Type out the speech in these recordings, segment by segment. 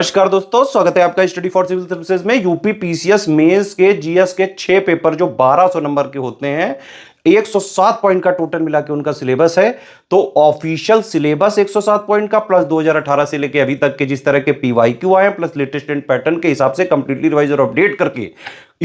नमस्कार दोस्तों, स्वागत है आपका स्टडी फॉर सिविल सर्विसेज में। यूपी पीसीएस मेंस के जीएस के 6 पेपर जो 1200 नंबर के होते हैं, 107 पॉइंट का टोटल मिला के उनका सिलेबस है। तो ऑफिशियल सिलेबस 107 पॉइंट का प्लस 2018 से लेके अभी तक के जिस तरह के पीवाईक्यू आए प्लस लेटेस्ट पैटर्न के हिसाब से कंप्लीटली रिवाइज और अपडेट करके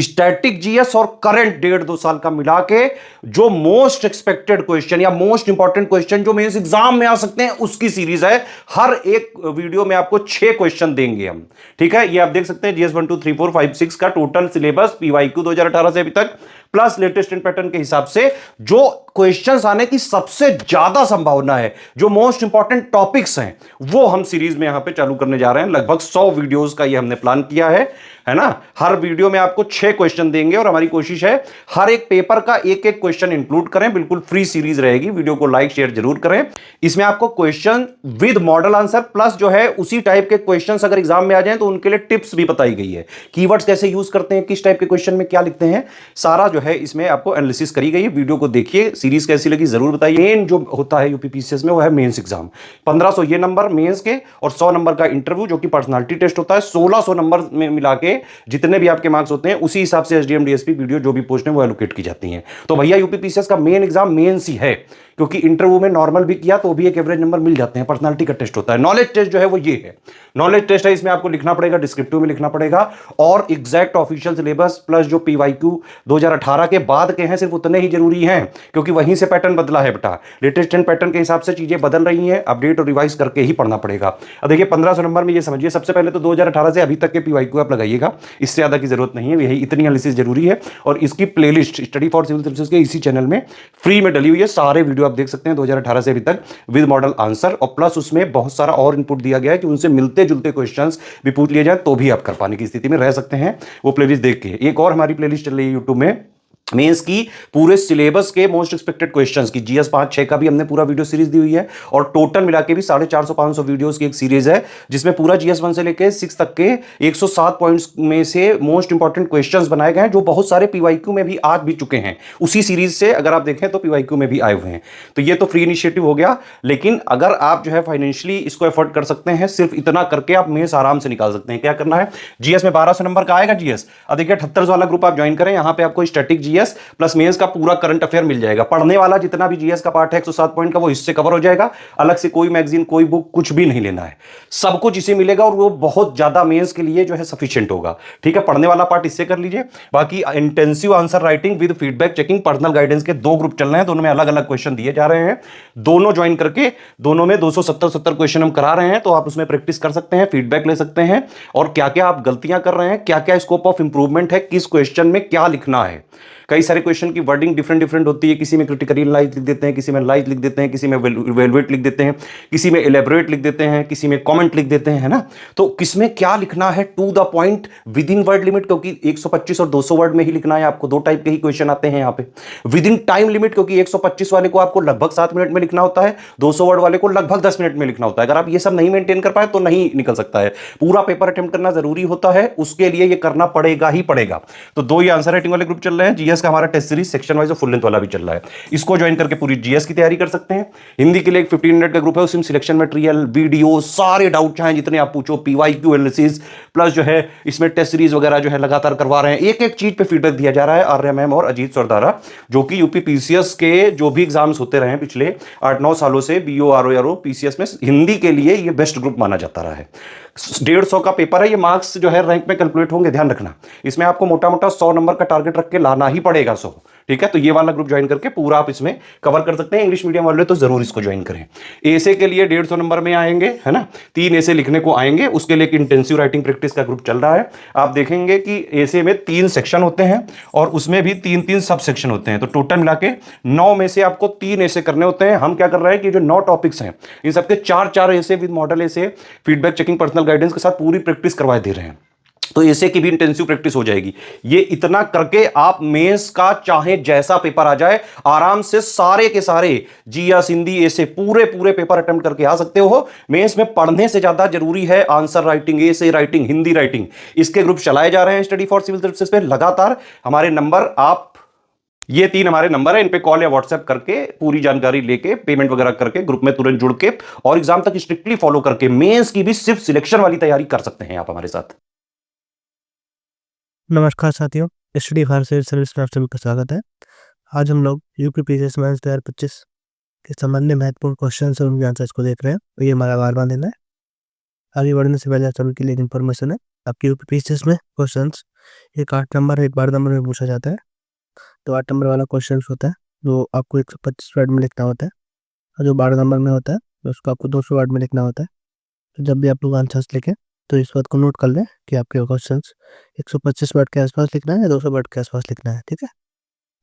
स्टैटिक जीएस और करंट 1.5-2 साल का मिला के जो मोस्ट एक्सपेक्टेड क्वेश्चन या मोस्ट इंपॉर्टेंट क्वेश्चन जो मेंस एग्जाम में आ सकते हैं उसकी सीरीज है। हर एक वीडियो में आपको 6 क्वेश्चन देंगे हम, ठीक है। ये आप देख सकते हैं जीएस 1 2 3 4 5 6 का टोटल सिलेबस पीवाईक्यू 2018 से अभी तक प्लस लेटेस्ट पैटर्न के हिसाब से जो क्वेश्चंस आने की सबसे ज्यादा संभावना है, जो मोस्ट इंपॉर्टेंट टॉपिक्स हैं, वो हम सीरीज में यहां पे चालू करने जा रहे हैं। लगभग 100 वीडियोस का ये हमने प्लान किया है ना। हर वीडियो में आपको 6 क्वेश्चन देंगे और हमारी कोशिश है हर एक पेपर का एक एक क्वेश्चन इंक्लूड करें। बिल्कुल फ्री सीरीज रहेगी, वीडियो को लाइक शेयर जरूर करें। इसमें आपको question with model answer plus जो है उसी टाइप के क्वेश्चंस अगर एग्जाम में आ जाएं तो उनके लिए टिप्स भी बताई गई है। कीवर्ड्स कैसे यूज करते हैं, किस टाइप के क्वेश्चन में क्या लिखते हैं, सारा जो है इसमें आपको एनालिसिस करी गई है। वीडियो को देखिए, सीरीज कैसी लगी जरूर बताइए। मेन जो होता है यूपी पीसीएस में वो है मेंस एग्जाम। 1500 ये नंबर मेंस के और 100 नंबर का इंटरव्यू जो कि पर्सनालिटी टेस्ट होता है। 1600 नंबर में मिला के जितने भी आपके मार्क्स होते हैं उसी हिसाब से एसडीएम डीएसपी वीडियो जो भी पोस्ट है वो एलोकेट की जाती हैं। तो भैया यूपी पीसीएस का मेन एग्जाम मेंस ही है, क्योंकि इंटरव्यू में नॉर्मल भी किया तो भी एक एवरेज नंबर मिल जाते हैं। पर्सनालिटी का टेस्ट होता है। नॉलेज टेस्ट जो है वो ये है, नॉलेज टेस्ट है। इसमें आपको लिखना पड़ेगा, डिस्क्रिप्टिव में लिखना पड़ेगा और एग्जैक्ट ऑफिशियल सिलेबस प्लस जो पीवाईक्यू 2018 के बाद के हैं सिर्फ उतने ही जरूरी हैं, क्योंकि वहीं से पैटर्न बदला है बेटा। लेटेस्ट पैटर्न के हिसाब से चीजें बदल रही हैं, अपडेट और रिवाइज करके ही पढ़ना पड़ेगा। अब देखिए 1500 नंबर में ये समझिए, सबसे पहले तो 2018 से अभी तक के पीवाईक्यू आप लगाइएगा, इससे ज्यादा की जरूरत नहीं है। यही इतनी एनालिसिस जरूरी है और इसकी playlist study for civil services के इसी चैनल में फ्री में डली हुई है। सारे वीडियो आप देख सकते हैं 2018 से अभी तक विद मॉडल आंसर, और प्लस उसमें बहुत सारा और इनपुट दिया गया है कि उनसे मिलते जुलते क्वेश्चंस भी पूछ लिए जाए तो भी आप कर पाने की स्थिति में रह सकते हैं। वो प्लेलिस्ट देख के, एक और हमारी प्लेलिस्ट चल रही है यूट्यूब में मेंस की पूरे सिलेबस के मोस्ट एक्सपेक्टेड क्वेश्चंस की, जीएस 5-6 का भी हमने पूरा वीडियो सीरीज दी हुई है और टोटल मिला के भी 450-500 वीडियोस की एक सीरीज है, जिसमें पूरा जीएस 1 से लेके 6 तक के 107 पॉइंट्स में से मोस्ट इंपॉर्टेंट क्वेश्चंस बनाए गए हैं, जो बहुत सारे पीवाईक्यू में भी आ भी चुके हैं। उसी सीरीज से अगर आप देखें तो पीवाईक्यू में भी आए हुए हैं। तो ये तो फ्री इनिशिएटिव हो गया, लेकिन अगर आप जो है फाइनेंशियली इसको एफोर्ड कर सकते हैं, सिर्फ इतना करके आप मेंस आराम से निकाल सकते हैं। क्या करना है, जीएस में 1200 नंबर का आएगा जीएस। अब देखिए 78 वाला ग्रुप आप ज्वाइन करें, यहां पे आपको स्टैटिक जीएस प्लस मेंस का पूरा करंट अफेयर मिल जाएगा। पढ़ने वाला जितना भी जीएस का पार्ट है 107 पॉइंट का, वो इससे कवर हो जाएगा। अलग से कोई मैगजीन, कोई बुक, कुछ भी नहीं लेना है, सब कुछ इसे मिलेगा और वो बहुत ज्यादा मेंस के लिए जो है सफिशिएंट होगा। ठीक है, पढ़ने वाला पार्ट इससे कर लीजिए। बाकी intensive answer writing with feedback checking personal guidance के 2 ग्रुप चल रहे हैं, दोनों में अलग अलग क्वेश्चन दिए जा रहे हैं। दोनों ज्वाइन करके दोनों में 270 क्वेश्चन हम करा रहे हैं, तो आप उसमें प्रैक्टिस कर सकते हैं, फीडबैक ले सकते हैं और क्या क्या आप गलतियां कर रहे हैं, क्या क्या स्कोप ऑफ इंप्रूवमेंट है, किस क्वेश्चन में क्या लिखना है। कई सारे क्वेश्चन की वर्डिंग डिफरेंट होती है, किसी में क्रिटिकली एनालाइज लिख देते हैं, किसी में एनालाइज लिख देते हैं, किसी में इवैल्यूएट लिख देते हैं, किसी में एलेबोरेट लिख देते हैं, किसी में कमेंट लिख देते हैं, है ना। तो किसमें क्या लिखना है to the point within word limit, क्योंकि 125 और 200 वर्ड में ही लिखना है आपको। 2 टाइप के ही क्वेश्चन आते हैं यहाँ पे। विद इन टाइम लिमिट, क्योंकि 125 वाले को आपको लगभग 7 मिनट में लिखना होता है, 200 वर्ड वाले को लगभग 10 मिनट में लिखना होता है। अगर आप ये सब नहीं मेंटेन कर पाए तो नहीं निकल सकता है। पूरा पेपर अटेम्प्ट करना जरूरी होता है, उसके लिए ये करना पड़ेगा ही पड़ेगा। तो 2 ये आंसर राइटिंग वाले ग्रुप चल रहे हैं। जीएस का हमारा टेस्ट सीरीज सेक्शन वाइज और फुल लेंथ वाला भी चल रहा है, इसको ज्वाइन करके पूरी जीएस की तैयारी कर सकते हैं। हिंदी के लिए एक 15 मिनट का ग्रुप है, उसमें सिलेक्शन मटेरियल, वीडियो, सारे डाउट चाहे जितने आप पूछो, पीवाईक्यू एनालिसिस प्लस जो है इसमें टेस्ट सीरीज वगैरह जो है लगातार करवा रहे हैं। एक एक चीज पे फीडबैक दिया जा रहा है। आर्या मैम और अजीत सरदारा, जो कि यूपी पीसीएस के जो भी एग्जाम्स होते रहे पिछले 8-9 सालों से, बीओ आरओ पीसीएस में हिंदी के लिए ये बेस्ट ग्रुप माना जाता रहा है। 150 का पेपर है, ये मार्क्स जो है रैंक में कैलकुलेट होंगे, ध्यान रखना। इसमें आपको मोटा मोटा 100 नंबर का टारगेट रख के लाना ही पड़ेगा 100। ठीक है, तो ये वाला ग्रुप ज्वाइन करके पूरा आप इसमें कवर कर सकते हैं। इंग्लिश मीडियम वाले तो जरूर इसको ज्वाइन करें। एसे के लिए 150 नंबर में आएंगे, है ना, 3 एसे लिखने को आएंगे, उसके लिए इंटेंसिव राइटिंग प्रैक्टिस का ग्रुप चल रहा है। आप देखेंगे कि एसे में 3 सेक्शन होते हैं और उसमें भी 3-3 सब सेक्शन होते हैं, तो टोटल मिला के 9 में से आपको 3 एसे करने होते हैं। हम क्या कर रहे हैं कि जो 9 टॉपिक्स हैं इन सबके 4-4 essay with model essay, feedback checking, personal guidance के साथ पूरी प्रैक्टिस करवा दे रहे हैं। तो ऐसे की भी इंटेंसिव प्रैक्टिस हो जाएगी। ये इतना करके आप मेंस का चाहे जैसा पेपर आ जाए, आराम से सारे के सारे जीएस, हिंदी, ऐसे पूरे पेपर अटेम्प्ट करके आ सकते हो। मेंस में पढ़ने से ज्यादा जरूरी है आंसर राइटिंग, ऐसे राइटिंग, हिंदी राइटिंग। इसके ग्रुप चलाए जा रहे हैं स्टडी फॉर सिविल सर्विसेज पे लगातार। हमारे नंबर आप ये 3 हमारे नंबर है, इन पे कॉल या व्हाट्सएप करके पूरी जानकारी लेके पेमेंट वगैरह करके ग्रुप में तुरंत जुड़ के और एग्जाम तक स्ट्रिक्टली फॉलो करके मेंस की भी सिर्फ सिलेक्शन वाली तैयारी कर सकते हैं आप हमारे साथ। नमस्कार साथियों, स्टडी फॉर सिविल सर्विस में आप सभी का स्वागत है। आज हम लोग यूपी पीसीएस मेंस 2025 के संबंध में महत्वपूर्ण क्वेश्चन और उनके आंसर्स को देख रहे हैं। तो ये हमारा बार दिन है। आगे बढ़ने से पहले आप सभी के लिए इन्फॉर्मेशन है। आपके यूपी पीसीएस में क्वेश्चन एक 8 नंबर एक 12 नंबर में पूछा जाता है। तो 8 नंबर वाला क्वेश्चन होता है जो आपको 125 वर्ड में लिखना होता है, और जो 12 नंबर में होता है तो उसको आपको 200 वर्ड में लिखना होता है। तो जब भी आप लोग आंसर्स लिखें तो इस बात को नोट कर लें कि आपके क्वेश्चन 125 वर्ड के आसपास लिखना है या 200 वर्ड के आसपास लिखना है। ठीक है,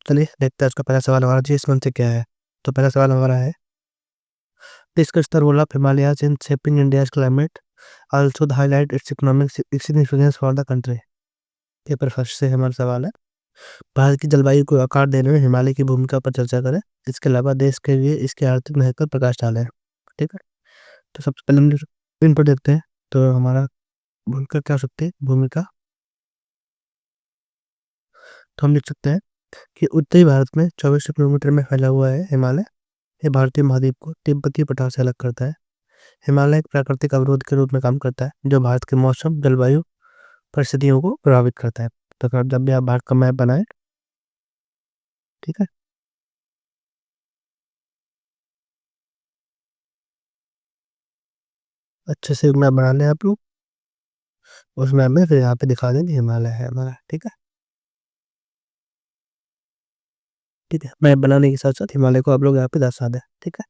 चलिए देखते हैं उसका पहला सवाल हमारा जी इसमें से क्या है। तो पहला सवाल हमारा है, discuss the role of Himalayas in shaping India's climate, also highlight its economic significance for the country. Paper first से हमारा सवाल है, भारत की जलवायु को आकार देने में हिमालय की भूमिका पर चर्चा करें। इसके अलावा देश के लिए इसके आर्थिक महत्व पर प्रकाश डालें। ठीक है, तो सबसे पहले हम इन पर देखते हैं। तो हमारा भूमिका क्या हो सकती है, भूमिका तो हम लिख सकते हैं कि उत्तरी भारत में 24 किलोमीटर में फैला हुआ है हिमालय। ये भारतीय महाद्वीप को तिब्बती पठार से अलग करता है। हिमालय एक प्राकृतिक अवरोध के रूप में काम करता है जो भारत के मौसम जलवायु परिस्थितियों को प्रभावित करता है। तो अगर जब भी आप भारत का मैप बनाएं, ठीक है, अच्छे से मैप बना लें आप लोग। उस मैप में फिर यहाँ पे दिखा दें कि हिमालय है हमारा। ठीक है, ठीक है, मैप बनाने के साथ साथ हिमालय को आप लोग यहाँ पे दर्शा दें। ठीक है,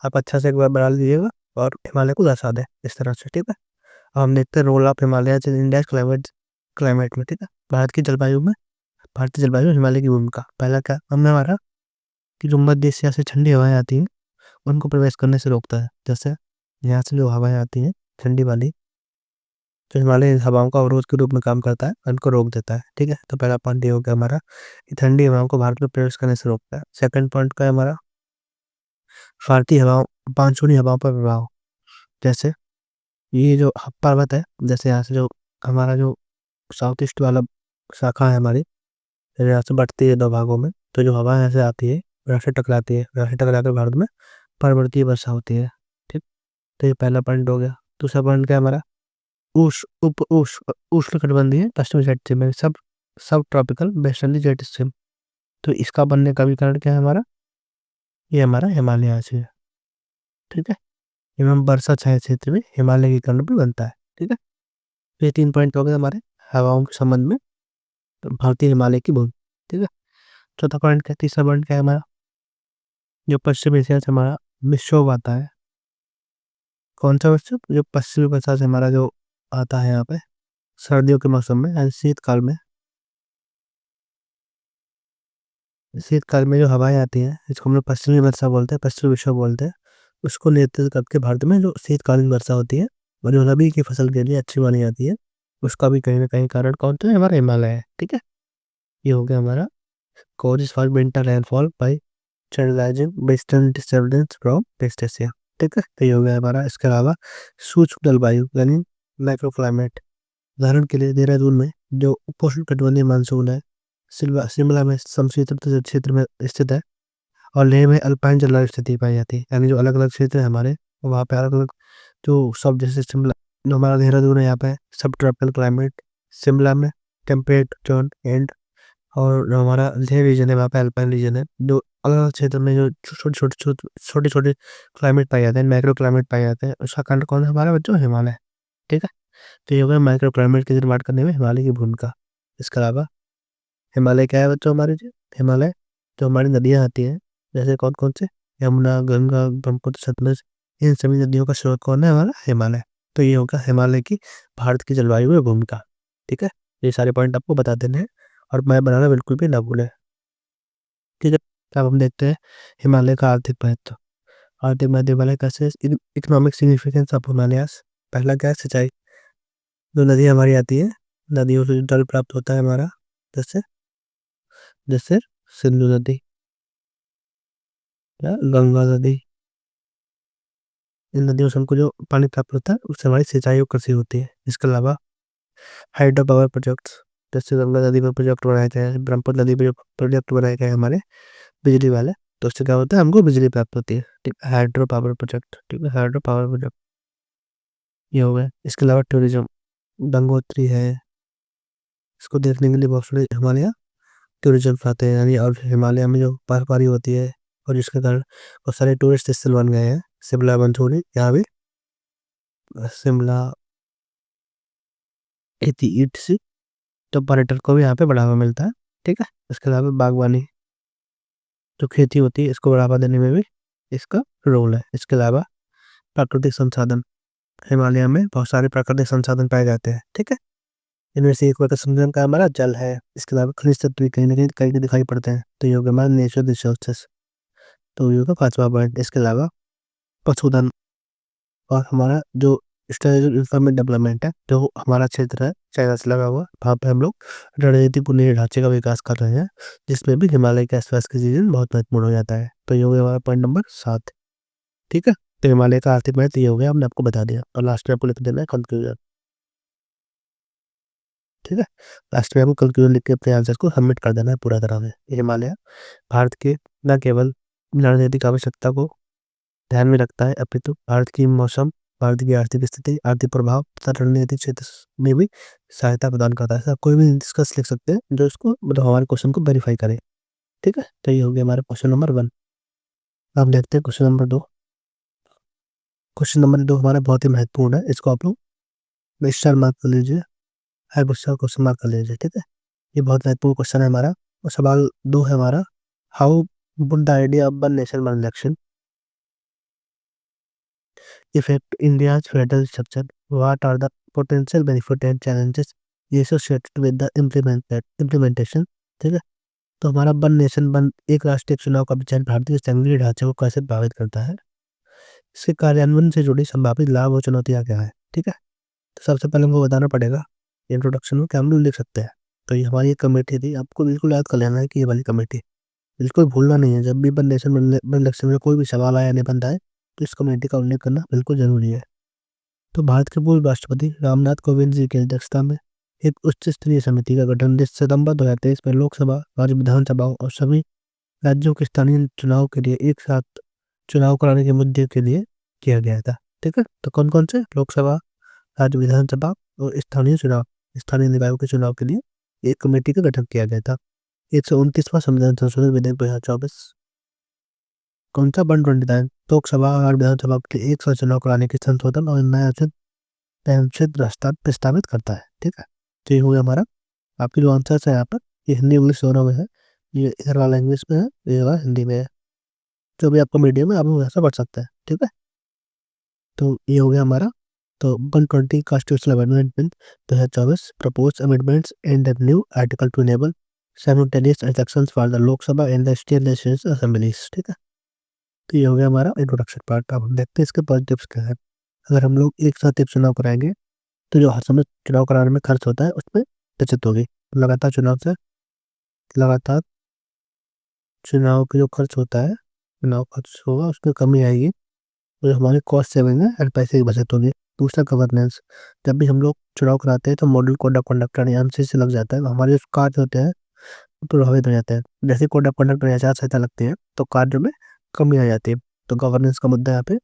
आप अच्छा से एक बार बना लीजिएगा और हिमालय को दर्शा दें इस तरह से। ठीक है, अब हम देखते हैं role of Himalaya in India climate climate में। ठीक है, भारत की जलवायु में भारतीय जलवायु में हिमालय की भूमिका। पहला क्या हमने हमारा कि जो मध्य एशिया से ठंडी हवाएं आती हैं उनको प्रवेश करने से रोकता है। जैसे यहाँ से जो हवाएं आती हैं ठंडी वाली, तो हिमालय इन हवाओं का अवरोध के रूप में काम करता है, उनको रोक देता है। ठीक है, तो पहला पॉइंट ये हो गया हमारा कि ठंडी हवाओं को भारत में प्रवेश करने से रोकता है। सेकंड पॉइंट का है हमारा भारतीय हवाओं मानसूनी हवाओं पर प्रभाव। जैसे ये जो पर्वत है, जैसे यहाँ से जो हमारा जो साउथ ईस्ट वाला शाखा है हमारी, यहाँ से बढ़ती है 2 भागों में, तो जो हवा यहाँ से आती है यहाँ से टकराती है, यहाँ से टकरा कर भारत में पर्वतीय वर्षा होती है। ठीक, तो ये पहला पॉइंट हो गया। दूसरा पॉइंट क्या है हमारा, उष्ण कटिबंधीय पश्चिमी जेट स्ट्रीम है, सब सब ट्रॉपिकल वेस्टर्ली जेट स्ट्रीम। तो इसका बनने का भी कारण क्या है हमारा, ये हमारा हिमालय से है। ठीक है, एवं वर्षा छाया क्षेत्र में हिमालय के कारण भी बनता है। ठीक है, तो ये 3 पॉइंट हो गए हमारे हवाओं के संबंध में तो भारतीय हिमालय की भूमि। ठीक है, चौथा पॉइंट क्या, तीसरा पॉइंट क्या है हमारा, जो पश्चिम एशिया से हमारा विक्षोभ आता है। कौन सा विक्षोभ, जो पश्चिमी वर्षा से हमारा जो आता है यहाँ पे सर्दियों के मौसम में यानी शीतकाल में। शीतकाल में जो हवाएं आती हैं इसको हम लोग पश्चिमी वर्षा बोलते हैं, पश्चिमी विक्षोभ बोलते हैं। उसको नेतृत्व करके भारत में जो शीतकालीन वर्षा होती है और जो रबी की फसल के लिए अच्छी मानी जाती है, उसका भी कहीं ना कहीं कारण कौन सा है, हमारा हिमालय है। ठीक है, ये हो गया हमारा causes for winter rainfall by channelizing western disturbance from west Asia। ठीक है, तो ये हो गया हमारा। इसके अलावा सूक्ष्म जलवायु यानी माइक्रो क्लाइमेट। उदाहरण के लिए देहरादून में जो उपोष्ण कटिबंधीय मानसून है, शिमला में समशीतोष्ण क्षेत्र में स्थित है, और लेह में अल्पाइन जलवायु स्थिति पाई जाती है। यानी जो अलग अलग क्षेत्र है हमारे, वहाँ पे अलग अलग जो सब, जैसे शिमला जो हमारा देहरादून है यहाँ पे सब ट्रॉपिकल क्लाइमेट, शिमला में टेम्परेट जोन एंड, और जो हमारा लेह रीजन है वहाँ पे अल्पाइन रीजन है। जो अलग अलग क्षेत्र में जो छोटे छोटे क्लाइमेट पाए जाते हैं, माइक्रो क्लाइमेट पाए जाते हैं, उसका कारण कौन है हमारा बच्चों, हिमालय। ठीक है, तो ये हो गया माइक्रो क्लाइमेट की निर्माण करने में हिमालय की भूमिका। इसके अलावा हिमालय क्या है बच्चों हमारे जी, हिमालय जो हमारी नदियाँ आती हैं, जैसे कौन कौन से, यमुना गंगा ब्रह्मपुत्र सतलज, इन सभी नदियों का स्रोत कौन है, हमारा हिमालय। तो ये होगा हिमालय की भारत की जलवायु में भूमिका। ठीक है, ये सारे पॉइंट आपको बता देने हैं और मैं बनाना बिल्कुल भी ना भूलें। ठीक है, अब हम देखते हैं हिमालय का आर्थिक महत्व। आर्थिक महत्व हिमालय कैसे, इकोनॉमिक सिग्निफिकेंस ऑफ हिमालयास। पहला क्या है, सिंचाई। जो नदी हमारी आती है, नदियों से जो जल प्राप्त होता है हमारा, जैसे जैसे सिंधु नदी या गंगा नदी, इन नदियों से हमको जो पानी प्राप्त होता है उससे हमारी सिंचाई और कृषि होती है। इसके अलावा हाइड्रो पावर प्रोजेक्ट्स, जैसे गंगा नदी पर प्रोजेक्ट बनाए गए हैं, ब्रह्मपुत्र नदी पे प्रोजेक्ट बनाए गए हैं हमारे बिजली वाले, तो उससे क्या होता है, हमको बिजली प्राप्त होती है। ठीक है, हाइड्रो पावर प्रोजेक्ट, ठीक है, हाइड्रो पावर प्रोजेक्ट ये हो गया। इसके अलावा टूरिज्म, गंगोत्री है, इसको देखने के लिए बहुत सारे हमारे यहाँ टूरिज्म आते हैं, यानी और हिमालय में जो बर्फबारी होती है और जिसके कारण बहुत सारे टूरिस्ट स्थल बन गए हैं, शिमला मंसूरी, यहाँ भी शिमला ईट सी, तो पर्यटन को भी यहाँ पे बढ़ावा मिलता है। ठीक है, इसके अलावा बागवानी जो खेती होती है, इसको बढ़ावा देने में भी इसका रोल है। इसके अलावा प्राकृतिक संसाधन, हिमालय में बहुत सारे प्राकृतिक संसाधन पाए जाते हैं। ठीक है, इनमें से एक प्राकृतिक संसाधन का हमारा जल है। इसके अलावा खनिज तत्व भी कहीं दिखाई पड़ते हैं, तो ये हो गया हमारा नेचुरल रिसोर्सेस, तो ये होगा 5वां पॉइंट। इसके अलावा पशुधन और हमारा जो स्ट्रेटेजिक इन्वायरमेंट डेवलपमेंट है, जो हमारा क्षेत्र है चाइना से लगा हुआ, वहाँ पे हम लोग रणनीतिक बुनियादी ढांचे का विकास कर रहे हैं, जिसमें भी हिमालय के आसपास की चीजें बहुत महत्वपूर्ण हो जाता है। तो ये हो गया हमारा पॉइंट नंबर 7। ठीक है, तो हिमालय का आर्थिक महत्व ये हो गया, हमने आपको बता दिया, और लास्ट में आपको लिख देना है कंक्लूजन। ठीक है, लास्ट में आपको कंक्लूजन लिख के अपने आंसर को सबमिट कर देना है पूरा तरह से। हिमालय भारत के न केवल रणनीतिक आवश्यकता को ध्यान में रखता है, अपितु भारत की मौसम, भारत की आर्थिक स्थिति, आर्थिक प्रभाव तथा रणनीतिक क्षेत्र में भी सहायता प्रदान करता है। कोई भी डिस्कस लिख सकते हैं जो इसको मतलब हमारे क्वेश्चन को वेरीफाई करे। ठीक है, तो ये हो गया हमारा क्वेश्चन नंबर 1। अब देखते हैं क्वेश्चन नंबर 2। क्वेश्चन नंबर 2 हमारा बहुत ही महत्वपूर्ण है, इसको आप लोग स्टार मार्क कर लीजिए, हर क्वेश्चन क्वेश्चन मार्क कर लीजिए। ठीक है, ये बहुत महत्वपूर्ण क्वेश्चन है हमारा। और सवाल 2 है हमारा, how would the idea of one nation one election affect India's federal structure? What are the potential benefits and challenges associated with the implementation? ठीक है, तो हमारा वन नेशन वन एक राष्ट्रीय चुनाव का विचार भारतीय संघीय ढांचे को कैसे प्रभावित करता है, इसके कार्यान्वयन से जुड़ी संभावित लाभ और चुनौतियां क्या है। ठीक है, तो सबसे पहले हमको बताना पड़ेगा इंट्रोडक्शन में क्या हम लोग लिख सकते हैं। तो ये हमारी एक कमेटी थी, आपको बिल्कुल याद कर लेना है कि ये वाली कमेटी बिल्कुल भूलना नहीं है। जब भी वन नेशन वन इलेक्शन में कोई भी सवाल आया निबंध आए, तो इस कमेटी का उल्लेख करना बिल्कुल जरूरी है। तो भारत के पूर्व राष्ट्रपति रामनाथ कोविंद जी की अध्यक्षता में एक उच्च स्तरीय समिति का गठन सितंबर 2023 में लोकसभा, राज्य विधानसभाओं और सभी राज्यों के स्थानीय चुनाव के लिए एक साथ चुनाव कराने के मुद्दे के लिए किया गया था। ठीक है, तो कौन कौन से, लोकसभा, राज्य विधानसभा और स्थानीय चुनाव, स्थानीय निकायों के चुनाव के लिए एक कमेटी का गठन किया गया था। 129वां संविधान संशोधन विधेयक 2024, कौन सा 129, लोकसभा और विधानसभा के एक साथ चुनाव कराने के संशोधन और नया अनुच्छेद प्रस्तावित करता है। ठीक है, तो ये हो गया हमारा आपकी जो आंसर है यहाँ पर, ये हिंदी इंग्लिश दोनों में है, ये इधर वाला इंग्लिश में है, ये वाला हिंदी में है, जो भी आपका मीडियम है आप लोग ऐसा पढ़ सकते हैं। ठीक है, तो ये हो गया हमारा। तो 120 constitutional amendment bill 2024 propose amendments and the new article to enable simultaneous elections for the Lok Sabha and the state legislative assemblies. ठीक है, तो ये हो गया हमारा इंट्रोडक्शन पार्ट। अब हम देखते हैं इसके पॉजिटिव्स क्या है। अगर हम लोग एक साथ एक चुनाव कराएंगे, तो जो हर समय चुनाव कराने में खर्च होता है उसमें बचत होगी। लगातार चुनाव के जो खर्च होता है, चुनाव खर्च होगा उसमें कमी आएगी, और हमारी कॉस्ट सेविंग है और पैसे की बचत होगी। दूसरा गवर्नेंस, जब भी हम लोग चुनाव कराते हैं तो मॉडल कोड ऑफ कंडक्ट यानी एमसी से लग जाता है, हमारे जो कार्य होते हैं वो प्रभावित हो जाते हैं। जैसे कोड ऑफ कंडक्ट में आचार संहिता लगती है तो कार्य में कमी आ जाती है, तो गवर्नेंस का मुद्दा यहाँ पे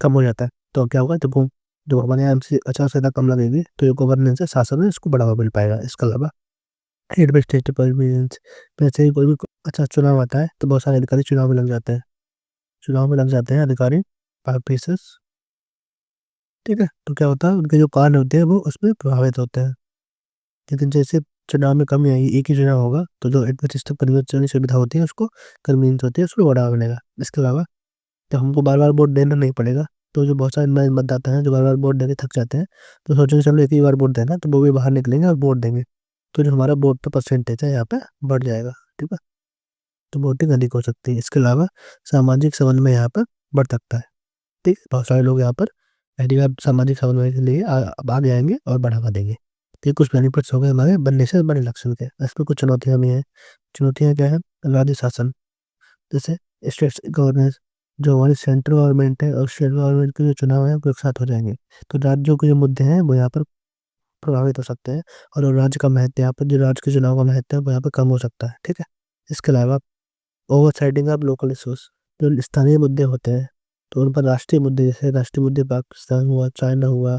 कम हो जाता है। तो क्या होगा, जब हमारे यहाँ एमसी आचार संहिता कम लगेगी तो जो गवर्नेंस है, शासन है, इसको बढ़ावा मिल पाएगा। इसके अलावा एडमिनिस्ट्रेटिव परमिशंस, वैसे ही कोई भी अच्छा चुनाव आता है तो बहुत सारे अधिकारी चुनाव में लग जाते हैं, अधिकारी ऑफिसर्स। ठीक है, तो क्या होता है, उनके जो कार्य होते हैं वो उसमें प्रभावित होते हैं। लेकिन जैसे चुनाव में कमी आई, एक ही चुनाव होगा, तो जो एडमिनिस्ट्रेटिव परमिशन सुविधा होती है उसको, कन्वीनियंस होती है, उसको बढ़ावा मिलेगा। इसके अलावा जब हमको बार बार वोट देना नहीं पड़ेगा, तो जो बहुत सारे नए मतदाता हैं जो बार बार वोट देके थक जाते हैं, तो सोचेंगे चलो एक ही बार वोट देना, तो वो भी बाहर निकलेंगे और वोट देंगे, तो जो हमारा वोट का परसेंटेज है यहाँ पे बढ़ जाएगा। ठीक है, तो वोटिंग अधिक हो सकती है। इसके अलावा सामाजिक समन्वय यहाँ पर बढ़ सकता है। ठीक है, बहुत सारे लोग यहाँ पर पहली बार सामाजिक समन्वय के लिए आगे आएंगे और बढ़ावा देंगे। तो ये कुछ बेनिफिट्स हो गए हमारे बनने से बड़े इलेक्शन के। इसमें कुछ चुनौतियाँ भी हैं। चुनौतियाँ क्या है, राज्य शासन, जैसे स्टेट गवर्नेंस, जो हमारी सेंट्रल गवर्नमेंट है और स्टेट गवर्नमेंट के जो चुनाव है वो एक साथ हो जाएंगे, तो राज्यों के जो मुद्दे हैं वो यहाँ पर प्रभावित हो सकते हैं और जो राज्य का महत्व यहाँ पर जो राज्य के चुनाव का महत्व है वो यहाँ पर कम हो सकता है, ठीक है। इसके अलावा ओवरसाइडिंग ऑफ लोकल इश्यूज, जो स्थानीय मुद्दे होते हैं तो उन पर राष्ट्रीय मुद्दे, जैसे राष्ट्रीय मुद्दे पाकिस्तान हुआ, चाइना हुआ,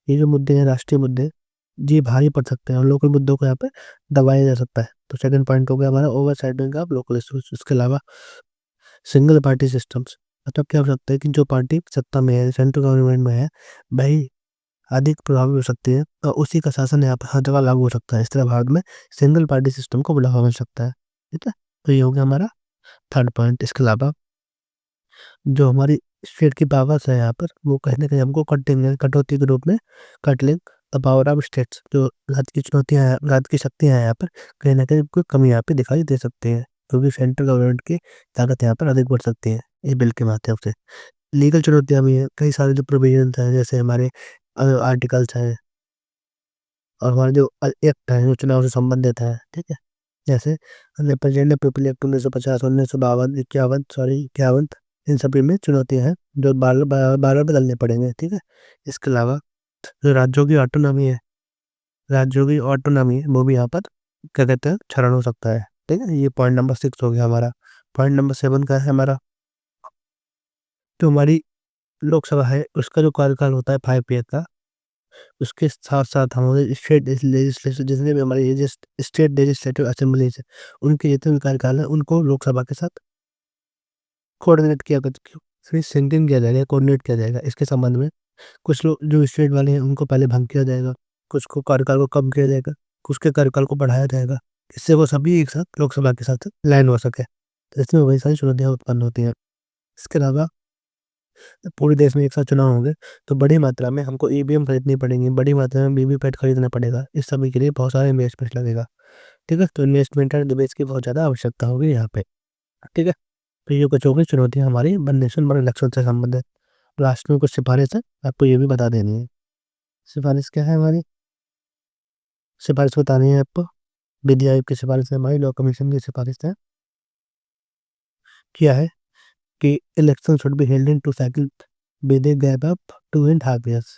ये जो मुद्दे हैं राष्ट्रीय मुद्दे, ये भारी पड़ सकते हैं और लोकल मुद्दों को यहाँ पे दबाया जा सकता है। तो सेकंड पॉइंट हो गया हमारा ओवरसाइडिंग ऑफ लोकल इश्यूज। इसके अलावा सिंगल पार्टी सिस्टम्स, मतलब क्या हो सकता है कि जो पार्टी सत्ता में है, सेंट्रल गवर्नमेंट में है, वही अधिक प्रभावी हो सकती है और उसी का शासन यहाँ पर हर जगह लागू हो सकता है। इस तरह भारत में सिंगल पार्टी सिस्टम को बढ़ावा मिल सकता है, ठीक है। तो ये हो गया हमारा थर्ड पॉइंट। इसके अलावा जो हमारी स्टेट की पावर्स है यहाँ पर, वो कहीं ना कहीं हमको कटेंगे, कटौती के रूप में कट लेंगे द पावर ऑफ स्टेट्स। जो राज्य की चुनौतियाँ हैं, राज्य की शक्तियाँ हैं यहाँ पर, कहीं ना कहीं कोई कमी यहाँ पे दिखाई दे सकती है, क्योंकि सेंट्रल गवर्नमेंट की ताकत यहाँ पर अधिक बढ़ सकती है इस बिल के माध्यम से। लीगल चुनौतियाँ भी हैं, कई सारे जो प्रोविजंस हैं, जैसे हमारे आर्टिकल्स हैं और हमारे जो एक्ट हैं जो चुनाव से संबंधित है, ठीक है। जैसे रिप्रेजेंटेटिव पीपल एक्ट 1950, 1952, 51, सॉरी 51, इन सभी में चुनौतियां हैं जो बार बार बार बदलने पड़ेंगे, ठीक है। इसके अलावा जो राज्यों की ऑटोनॉमी है वो भी यहाँ पर क्या कहते हैं क्षरण हो सकता है, ठीक है। ये पॉइंट नंबर 6 हो गया हमारा। पॉइंट नंबर 7 का है हमारा, जो हमारी लोकसभा है उसका जो कार्यकाल होता है 5 ईयर का, उसके साथ-साथ हमारे स्टेट लेजिस्लेचर, जितने भी हमारे ये स्टेट लेजिस्लेटिव असेंबलीज़ है, उनके जितने भी कार्यकाल हैं, उनको लोकसभा के साथ कोऑर्डिनेट किया फिर सिंकिंग किया जाएगा, कोऑर्डिनेट किया जाएगा। इसके संबंध में कुछ लोग जो स्टेट वाले हैं, उनको पहले भंग किया जाएगा, कुछ को कार्यकाल को कम किया जाएगा, कुछ के कार्यकाल को बढ़ाया जाएगा, इससे वो सभी एक साथ लोकसभा के साथ लाइन हो सके। तो इसमें वही सारी चुनौतियाँ उत्पन्न होती हैं। इसके अलावा पूरे देश में एक साथ चुनाव होंगे तो बड़ी मात्रा में हमको ईवीएम खरीदनी पड़ेंगी, बड़ी मात्रा में वीवीपैट खरीदना पड़ेगा। इस सभी के लिए बहुत सारा इन्वेस्टमेंट लगेगा, ठीक है। तो इन्वेस्टमेंट एंड निवेश की बहुत ज़्यादा आवश्यकता होगी यहाँ पे, ठीक है। तो ये कुछ हो गई चुनौतियाँ हमारी वन नेशन वन इलेक्शन से संबंधित। लास्ट में कुछ सिफारिश है, आपको ये भी बता देनी है। सिफारिश क्या है हमारी? सिफारिश बतानी है आपको। विधि आयोग की सिफारिश है हमारी, लॉ कमीशन की सिफारिश है। क्या है कि election should be held in 2 cycle with a gap of 2.5 years,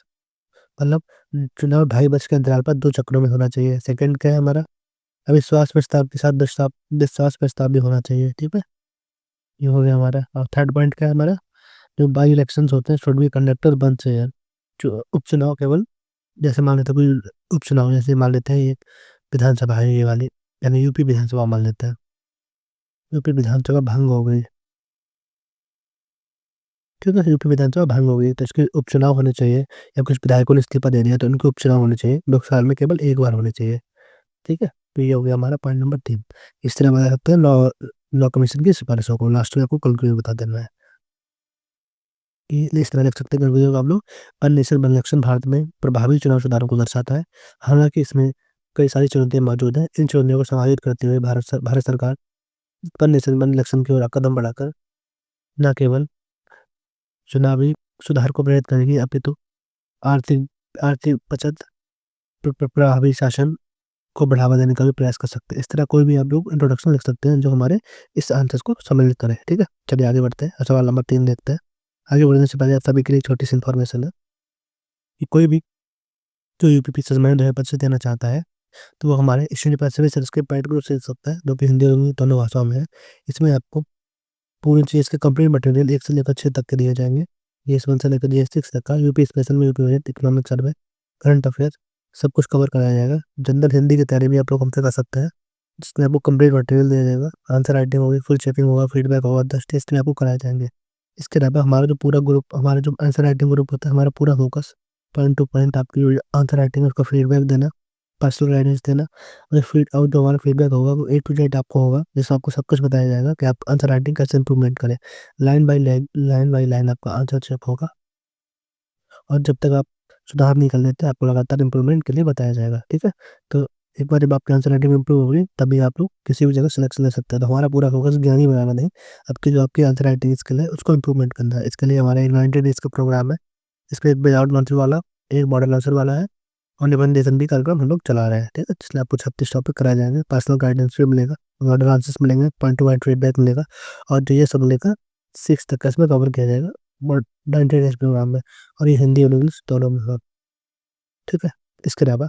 मतलब चुनाव 2.5 वर्ष के अंतराल पर 2 चक्रों में होना चाहिए। सेकंड क्या है हमारा, अविश्वास प्रस्ताव के साथ विश्वास प्रस्ताव भी होना चाहिए, ठीक है। ये हो गया हमारा। और थर्ड पॉइंट क्या है हमारा, जो बाई इलेक्शंस होते हैं should be conducted once a year. जो उपचुनाव केवल, जैसे मान लेते हैं कोई उपचुनाव, जैसे मान लेते हैं ये विधानसभा है ये वाली, यानी यूपी विधानसभा मान लेते हैं, यूपी विधानसभा भंग हो गई, ठीक है। यूपी विधानसभा भंग हो गई तो इसके उपचुनाव होने चाहिए, या कुछ विधायकों ने इस्तीफा दे दिया तो उनके उपचुनाव होने चाहिए, 2 साल में केवल एक बार होने चाहिए, ठीक है। तो ये हो गया हमारा पॉइंट नंबर 3। इस तरह बता सकते हैं लॉ लॉ कमीशन की सिफारिशों को। लास्ट में आपको कंक्लूजन बता देना है कि इस तरह लिख सकते हैं कंक्लूजन आप लोग, one nation one election Bharat में प्रभावी चुनाव सुधारों को दर्शाता है। हालांकि इसमें कई सारी चुनौतियां मौजूद हैं, इन चुनौतियों को समाहित करते हुए भारत सरकार वन नेशन वन इलेक्शन की ओर कदम बढ़ाकर न केवल चुनावी सुधार को प्रेरित करेगी, अपितु आर्थिक आर्थिक बचत, प्रभावी शासन को बढ़ावा देने का भी प्रयास कर सकते हैं। इस तरह कोई भी आप लोग इंट्रोडक्शन लिख सकते हैं जो हमारे इस आंसर को सम्मिलित करे, ठीक है। चलिए आगे बढ़ते हैं, सवाल नंबर 3 देखते हैं। आगे बढ़ने से पहले आप सभी के लिए छोटी सी इन्फॉर्मेशन है कि कोई भी जो यूपीपीसीएस में 2025 देना चाहता है तो वो हमारे Asian Pacific service pad group से सकता है, जो कि हिंदी और इंग्लिश दोनों भाषाओं में है। इसमें आपको पूरी चीज़ के कंप्लीट मटेरियल 1 से लेकर 6 तक के दिए जाएंगे। जीएस 1 से लेकर जीएस 6 तक का यूपी स्पेशल में, UP budget, economic survey, current affair सब कुछ कवर कराया जाएगा। जनरल हिंदी की तैयारी भी आप लोग हमसे कर सकते हैं, जिसमें आपको कंप्लीट मटेरियल दिया जाएगा, आंसर राइटिंग होगी, फुल चेकिंग होगा, फीडबैक होगा, 10 टेस्ट में आपको कराए जाएंगे। इसके अलावा हमारा जो पूरा ग्रुप, हमारा जो आंसर राइटिंग ग्रुप होता है, हमारा पूरा फोकस पॉइंट टू पॉइंट आपकी जो आंसर राइटिंग है उसका फीडबैक देना, पर्सनल गाइडेंस देना, और जो हमारा फीडबैक होगा वो A to Z आपको होगा, जिसमें आपको सब कुछ बताया जाएगा कि आप आंसर राइटिंग कैसे इंप्रूवमेंट करें। लाइन बाई लाइन आपका आंसर चेक होगा और जब तक आप सुधार नहीं कर लेते आपको लगातार इंप्रूवमेंट के लिए बताया जाएगा, ठीक है। तो एक बार जब आपकी आंसर राइटिंग इंप्रूव होगी तभी आप लोग किसी भी जगह सिलेक्शन ले सकते हैं। तो हमारा पूरा फोकस ज्ञान ही बनाना नहीं, आपकी जो आपकी आंसर राइटिंग स्किल है उसको इंप्रूवमेंट करना है। इसके लिए हमारा 90 डेज का प्रोग्राम है, इसका एक विदाउट आंसर वाला, एक मॉडल आंसर वाला है और निबंधन भी कार्यक्रम हम लोग चला रहे हैं, ठीक है। जिसमें आपको 36 टॉपिक कराए जाएंगे, पर्सनल गाइडेंस भी मिलेगा, मॉडल आंसर्स मिलेंगे, पॉइंट टू पॉइंट फीडबैक मिलेगा और जो ये सब मिलेगा 6 तक का इसमें कवर किया जाएगा 90 डेज प्रोग्राम में, और ये हिंदी और इंग्लिश दोनों में होगा, ठीक है। इसके अलावा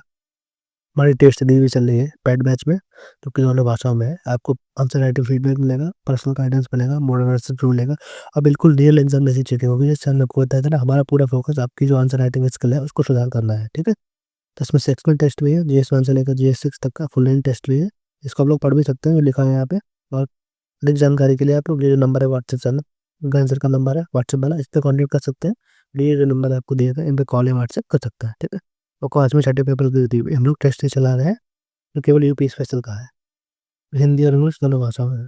हमारी टेस्ट सीरीज भी चल रही है पेड बैच में, जो कि दोनों भाषाओं में है। आपको आंसर राइटिंग फीडबैक मिलेगा, पर्सनल गाइडेंस मिलेगा, मॉडरेशन मिलेगा और बिल्कुल रियल एग्जाम जैसी चीज़ें होगी। जैसे हम लोग को बताया था ना, हमारा पूरा फोकस आपकी जो आंसर राइटिंग स्किल है उसको सुधार करना है, ठीक है। तो इसमें सेक्शनल टेस्ट भी है, GS1 से लेकर GS6 तक का फुल लेंथ टेस्ट भी है। इसको आप लोग पढ़ भी सकते हैं, जो लिखा है यहाँ पे। और अधिक जानकारी के लिए आप लोग ये जो नंबर है व्हाट्सएप चैनल आंसर का नंबर है व्हाट्सएप वाला, इस पर कॉन्टेक्ट कर सकते हैं। ये जो नंबर आपको दिया था इन पे कॉल या व्हाट्सएप कर सकता है, ठीक है। और आज में छठे पेपर की दी हुई हम लोग टेस्ट ही चला रहे हैं, जो केवल यूपी स्पेशल का है, हिंदी और इंग्लिश दोनों भाषाओं में है।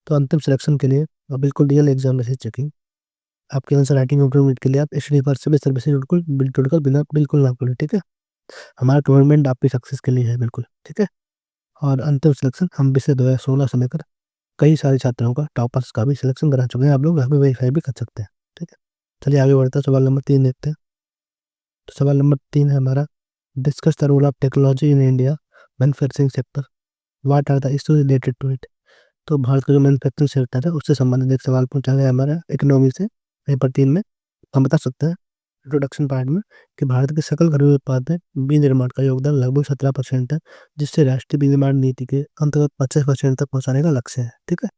तो अंतिम सिलेक्शन के लिए और बिल्कुल रियल एग्जाम में से चेकिंग, आपके आंसर राइटिंग इम्प्रूवमेंट के लिए आप स्टडी फॉर सिविल सर्विस बिल्कुल बिल्कुल बिना बिल्कुल ना करें, ठीक है। हमारा टूर्नामेंट आपकी सक्सेस के लिए है, बिल्कुल, ठीक है। और अंतिम सिलेक्शन हम पिछले 2016 से लेकर कई सारे छात्रों का, टॉपर्स का भी सिलेक्शन करा चुके हैं। आप लोग घर में वेरीफाई भी कर सकते हैं, ठीक है। चलिए आगे बढ़ते हैं, सवाल नंबर 3 देखते हैं। तो सवाल नंबर 3 है हमारा, discuss the role of technology in India manufacturing sector, what are the issues related to it. तो भारत का जो मैन्युफैक्चरिंग सेक्टर है उससे संबंधित एक सवाल पूछा गया हमारा इकोनॉमी से, पेपर 3 में। हम बता सकते हैं इंट्रोडक्शन पार्ट में कि भारत के सकल घरेलू उत्पाद में विनिर्माण का योगदान लगभग 17% है, जिससे राष्ट्रीय विनिर्माण नीति के अंतर्गत 50% तक पहुंचाने का लक्ष्य है, ठीक है।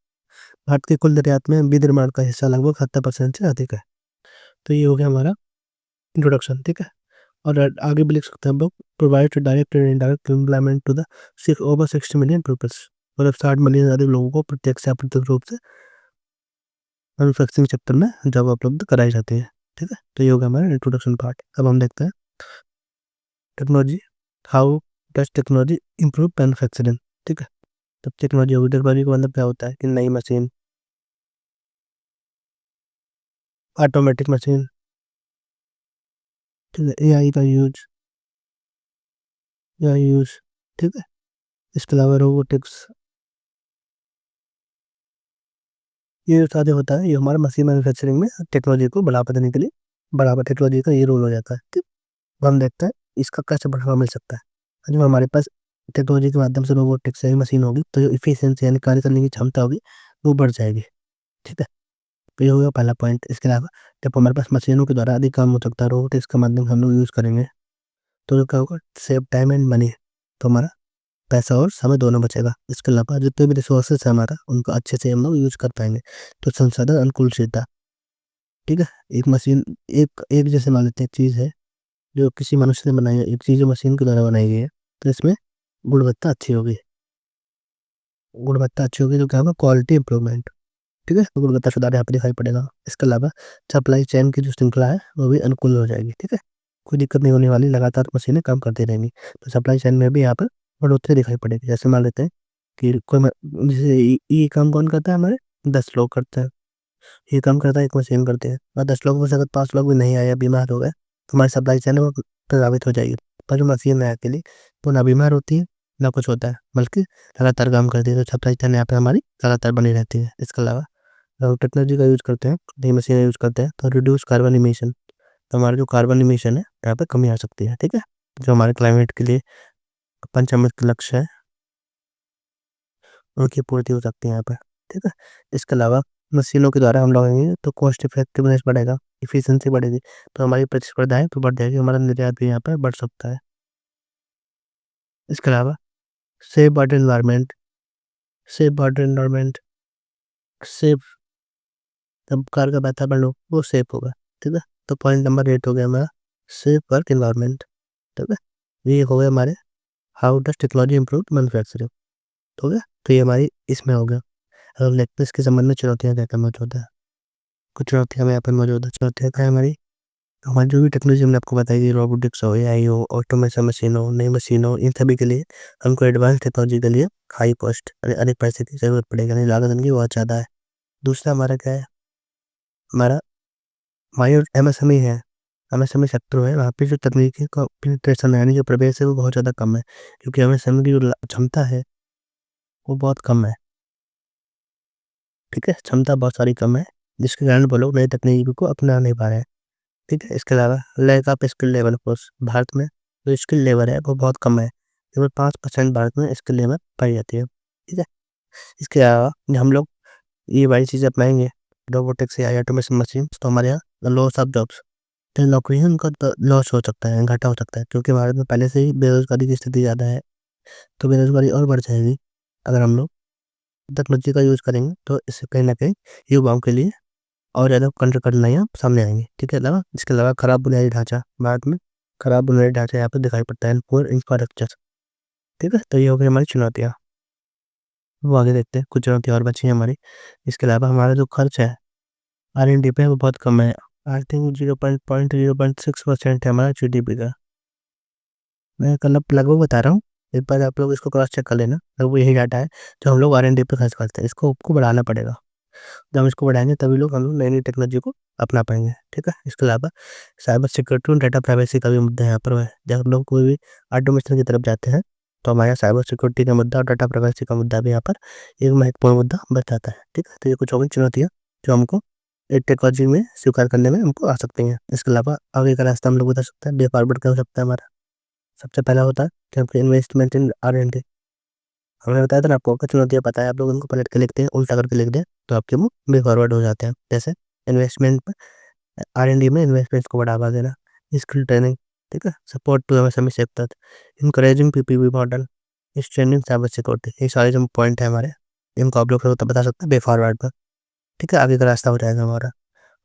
भारत के कुल निर्यात में विनिर्माण का हिस्सा लगभग 70% से अधिक है। तो ये हो गया हमारा इंट्रोडक्शन, ठीक है। और आगे भी लिख सकते हैं हम लोग, provide direct and indirect employment to the over 60 million peoples, मतलब 60 मिलियन अधिक लोगों को प्रत्यक्ष या अप्रत्यक्ष रूप से मैन्युफैक्चरिंग सेक्टर में जॉब उपलब्ध कराई जाती है, ठीक है। तो ये होगा हमारा इंट्रोडक्शन पार्ट। अब हम देखते हैं technology, how does technology improve manufacturing, ठीक है। तब टेक्नोलॉजी का मतलब क्या होता है कि नई मशीन, ऑटोमेटिक मशीन, ठीक है, AI का यूज, ठीक है। इसके अलावा रोबोटिक्स, ये सारे होता है, ये हमारा मशीन मैन्युफैक्चरिंग में टेक्नोलॉजी को बढ़ावा देने के लिए बढ़ावा, टेक्नोलॉजी का ये रोल हो जाता है, ठीक। अब हम देखते हैं इसका कैसे बढ़ावा मिल सकता है। जब हमारे पास टेक्नोलॉजी के माध्यम से रोबोटिक्स या मशीन होगी, तो जो इफिशियंसी यानी कार्य करने की क्षमता होगी वो बढ़ जाएगी, ठीक है। तो ये हो गया पहला पॉइंट। इसके अलावा जब हमारे पास मशीनों के द्वारा अधिक काम हो सकता है, रोबोटिक्स का माध्यम हम लोग यूज़ करेंगे, तो जो क्या होगा, सेव टाइम एंड मनी। तो हमारा पैसा और समय दोनों बचेगा। इसके अलावा जितने भी रिसोर्सेज है हमारा, उनको अच्छे से हम लोग यूज़ कर पाएंगे। तो संसाधन अनुकूलशीलता, ठीक है। एक मशीन, एक एक जैसे मान लेते हैं एक चीज़ है जो किसी मनुष्य ने बनाई है, एक चीज़ जो मशीन के द्वारा बनाई गई है, तो इसमें गुणवत्ता अच्छी होगी, तो क्या होगा, क्वालिटी इंप्रूवमेंट, ठीक है। तो गुणवत्ता सुधार यहाँ पे दिखाई पड़ेगा। इसके अलावा सप्लाई चेन की जो श्रृंखला है वो भी अनुकूल हो जाएगी, ठीक है। कोई दिक्कत नहीं होने वाली, लगातार मशीनें काम करती रहेंगी। तो सप्लाई चेन में भी यहाँ पर बढ़ोतरी दिखाई पड़ेगी। जैसे मान लेते हैं कि जैसे ये काम कौन करता है, हमारे 10 लोग करते हैं, ये काम करता है एक मशीन करते हैं। और 10 लोग में से अगर 5 लोग भी नहीं आए या बीमार हो गए, तो हमारी सप्लाई चेन है वो प्रभावित हो जाएगी। पर जो मशीन है अकेली, वो ना बीमार होती है ना कुछ होता है, बल्कि लगातार काम करती है। तो सप्लाई चेन यहाँ पे हमारी लगातार बनी रहती है। इसके अलावा टेक्नोलॉजी का यूज़ करते हैं, नई मशीन यूज़ करते हैं, तो रिड्यूस कार्बन इमिशन, तो हमारा जो कार्बन इमिशन है यहाँ पे कमी आ सकती है, ठीक है। जो हमारे क्लाइमेट के लिए पंचामृत के लक्ष्य है, उनकी पूर्ति हो सकती है यहाँ पर, ठीक है। इसके अलावा मशीनों के द्वारा हम लगाएंगे तो कॉस्ट इफेक्टिवनेस बढ़ेगा, इफिशियंसी बढ़ेगी, तो हमारी प्रतिस्पर्धा है तो बढ़ जाएगी, हमारा निर्यात भी यहाँ पर बढ़ सकता है। इसके अलावा safe water environment, safe water environment, safe, जब कार का वातावरण हो वो सेफ होगा, ठीक है। तो पॉइंट नंबर 8 हो गया हमारा, सेफ वर्क इन्वायरमेंट, ठीक है। ये हो गया हमारे how does technology improve manufacturing, हो गया। तो ये हमारी इसमें हो गया। अब देखते हैं इसके संबंध में चुनौतियाँ क्या क्या मौजूद है। कुछ चुनौतियाँ हमें यहाँ पर मौजूद है। चुनौतियाँ क्या है हमारी जो भी टेक्नोलॉजी हमने आपको बताई थी, रोबोटिक्स हो, AI हो, ऑटोमेशन मशीन हो, नई मशीन हो, इन सभी के लिए हमको एडवांस टेक्नोलॉजी के लिए हाई कॉस्ट अधिक पैसे की जरूरत पड़ेगी, यानी लागत इनकी बहुत ज़्यादा है। दूसरा हमारा क्या है, हमारा हमारी MSME है, MSME सेक्टर है, वहाँ पे जो तकनीकी का पेनिट्रेशन है, यानी जो प्रवेश है वो बहुत ज़्यादा कम है, क्योंकि MSME की जो क्षमता है वो बहुत कम है, ठीक है। क्षमता बहुत सारी कम है, जिसके कारण वो लोग नई तकनीकी को अपना नहीं पा रहे हैं, ठीक है। इसके अलावा lack of skill level force, Bharat में जो स्किल लेवल है वो बहुत कम है, केवल 5% भारत में स्किल लेवल पाई जाती है, ठीक है। इसके अलावा हम लोग ये वाली चीज़ें अपनाएंगे, रोबोटिक्स या ऑटोमेशन मशीन, तो हमारे यहाँ लॉस ऑफ जॉब्स, तो नौकरी है उनका तो लॉस हो सकता है, घाटा हो सकता है, क्योंकि भारत में पहले से ही बेरोज़गारी की स्थिति ज़्यादा है, तो बेरोज़गारी और बढ़ जाएगी। अगर हम लोग टेक्नोलॉजी का यूज़ करेंगे, तो इससे कहीं न कहीं युवाओं के लिए और ज़्यादा कठिनाइयाँ सामने आएँगी, ठीक है? इसके अलावा खराब बुनियादी ढाँचा, भारत में खराब बुनियादी ढाँचा यहाँ पे दिखाई पड़ता है, पुअर इंफ्रास्ट्रक्चर, ठीक है? तो ये हो गई हमारी चुनौतियाँ। वो आगे देखते हैं, कुछ चुनौतियाँ और बची हैं हमारी। इसके अलावा हमारा जो खर्च है आर-एन-डी पे, वो बहुत कम है। आई थिंक 0.06% है हमारा जीडीपी का। मैं कल लगभग बता रहा हूँ, एक बार आप लोग इसको क्रॉस चेक कर लेना, लगभग यही डाटा है जो हम लोग आर-एन-डी पे खर्च करते हैं। इसको आपको बढ़ाना पड़ेगा। जब हम इसको बढ़ाएँगे तभी हम लोग नई-नई टेक्नोलॉजी को अपना पाएँगे, ठीक है? इसके अलावा साइबर सिक्योरिटी और डेटा प्राइवेसी का भी मुद्दा यहाँ पर है। जब हम लोग कोई भी ऑटोमेशन की तरफ जाते हैं, तो हमारे यहाँ साइबर सिक्योरिटी का मुद्दा और डेटा प्राइवेसी का मुद्दा भी यहाँ पर एक महत्वपूर्ण मुद्दा बन जाता है, ठीक है? तो ये कुछ हो गई चुनौतियाँ जो हमको टेक्नोलॉजी में स्वीकार करने में हमको आ सकती हैं। इसके अलावा आगे का रास्ता हम लोग बता सकते हैं, वे फॉरवर्ड क्या हो सकता है हमारा। सबसे पहला होता है कि हमको इन्वेस्टमेंट इन आर-एन-डी। हमने बताया था ना आपको कि चुनौतियाँ पता है, आप लोग उनको पलट के लिखते हैं, उल्टा करके लिख दें, तो आपके वो वे फॉरवर्ड हो जाते हैं। जैसे इन्वेस्टमेंट में आर-एन-डी में इन्वेस्टमेंट्स को बढ़ावा देना, स्किल ट्रेनिंग, ठीक है? Support to MSME sector, encouraging PPP model, strengthening cyber security, ये सारे जो पॉइंट है हमारे, इनको आप लोग तो बता सकते हैं वे फॉरवर्ड पर, ठीक है? आगे का रास्ता हो जाएगा हमारा।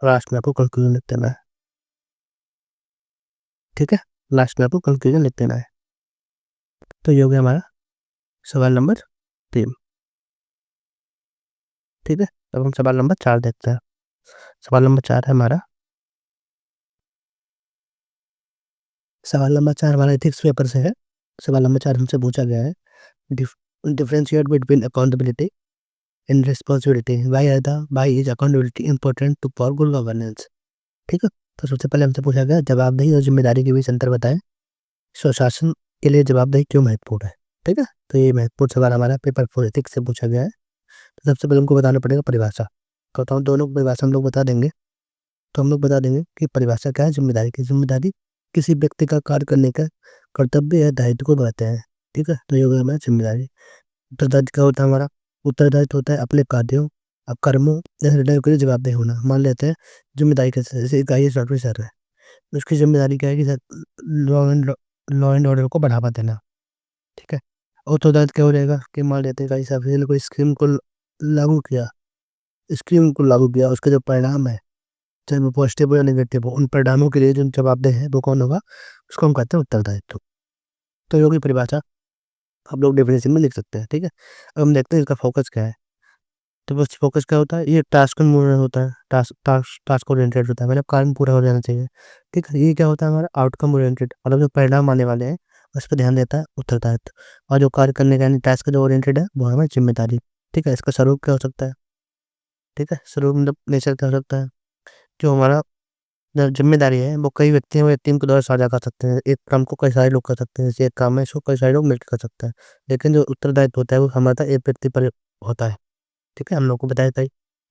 लास्ट में आपको कंक्लूजन लिख देना है, ठीक है? लास्ट में आपको कंक्लूजन लिख देना है। तो ये हो गया हमारा सवाल नंबर 3, ठीक है? अब हम सवाल नंबर 4 देखते हैं। सवाल नंबर 4 है हमारा, सवाल नंबर 4 हमारा एथिक्स पेपर से है। सवाल नंबर 4 हमसे पूछा गया है, diff differentiate between accountability and responsibility, why is accountability important to for good governance, ठीक है? तो सबसे पहले हमसे पूछा गया जवाबदेही और जिम्मेदारी के बीच अंतर बताएं, स्वशासन के लिए जवाबदेही क्यों महत्वपूर्ण है, ठीक है? तो ये महत्वपूर्ण सवाल हमारा पेपर 4 एथिक्स से पूछा गया है। तो सबसे पहले हमको बताना पड़ेगा परिभाषा। कहता हूँ दोनों परिभाषा हम लोग बता देंगे, तो हम लोग बता देंगे कि परिभाषा क्या है जिम्मेदारी की। जिम्मेदारी किसी व्यक्ति का कार्य करने का कर्तव्य या दायित्व को बताते हैं, ठीक है? तो ये हो गया हमारा जिम्मेदारी। उत्तरदायित्व क्या होता है हमारा? उत्तरदायित्व होता है अपने कार्यों, कर्मों या निर्णयों के लिए जवाबदेह होना। मान लेते हैं जिम्मेदारी कैसे, जैसे एक आईएएस ऑफिसर है, उसकी जिम्मेदारी क्या है कि सर लॉ एंड ऑर्डर को बढ़ावा देना, ठीक है? उत्तरदायित्व क्या हो जाएगा कि मान लेते हैं आईएएस ऑफिसर ने कोई लागू किया स्कीम को लागू किया, उसके जो परिणाम है, चाहे वो पॉजिटिव हो या नेगेटिव हो, उन परिणामों के लिए जो जवाबदेह है वो कौन होगा? उसको हम कहते हैं उत्तरदायित्व। तो ये होगी परिभाषा, हम लोग डेफिनेशन में लिख सकते हैं, ठीक है? अब हम देखते हैं इसका फोकस क्या है। तो बस फोकस क्या होता है? ये टास्क होता है, टास्क ओरिएंटेड होता है, मतलब काम पूरा हो जाना चाहिए, ठीक है? ये क्या होता है हमारा? आउटकम ओरिएंटेड, मतलब जो परिणाम आने वाले हैं उस पर ध्यान देता है उत्तरदायित्व। और जो कार्य करने का यानी टास्क जो ओरिएंटेड है वो है हमारी जिम्मेदारी, ठीक है? इसका स्वरूप क्या हो सकता है, ठीक है? स्वरूप मतलब नेचर क्या हो सकता है? जो हमारा जो ज़िम्मेदारी है वो कई व्यक्ति हैं, वो एक टीम के द्वारा साझा कर सकते हैं। एक काम को कई सारे लोग कर सकते हैं, जैसे एक काम है इसको कई सारे लोग मिलकर कर सकते हैं। लेकिन जो उत्तरदायित्व होता है वो हमारा एक व्यक्ति पर होता है, ठीक है? हम लोग को बताया था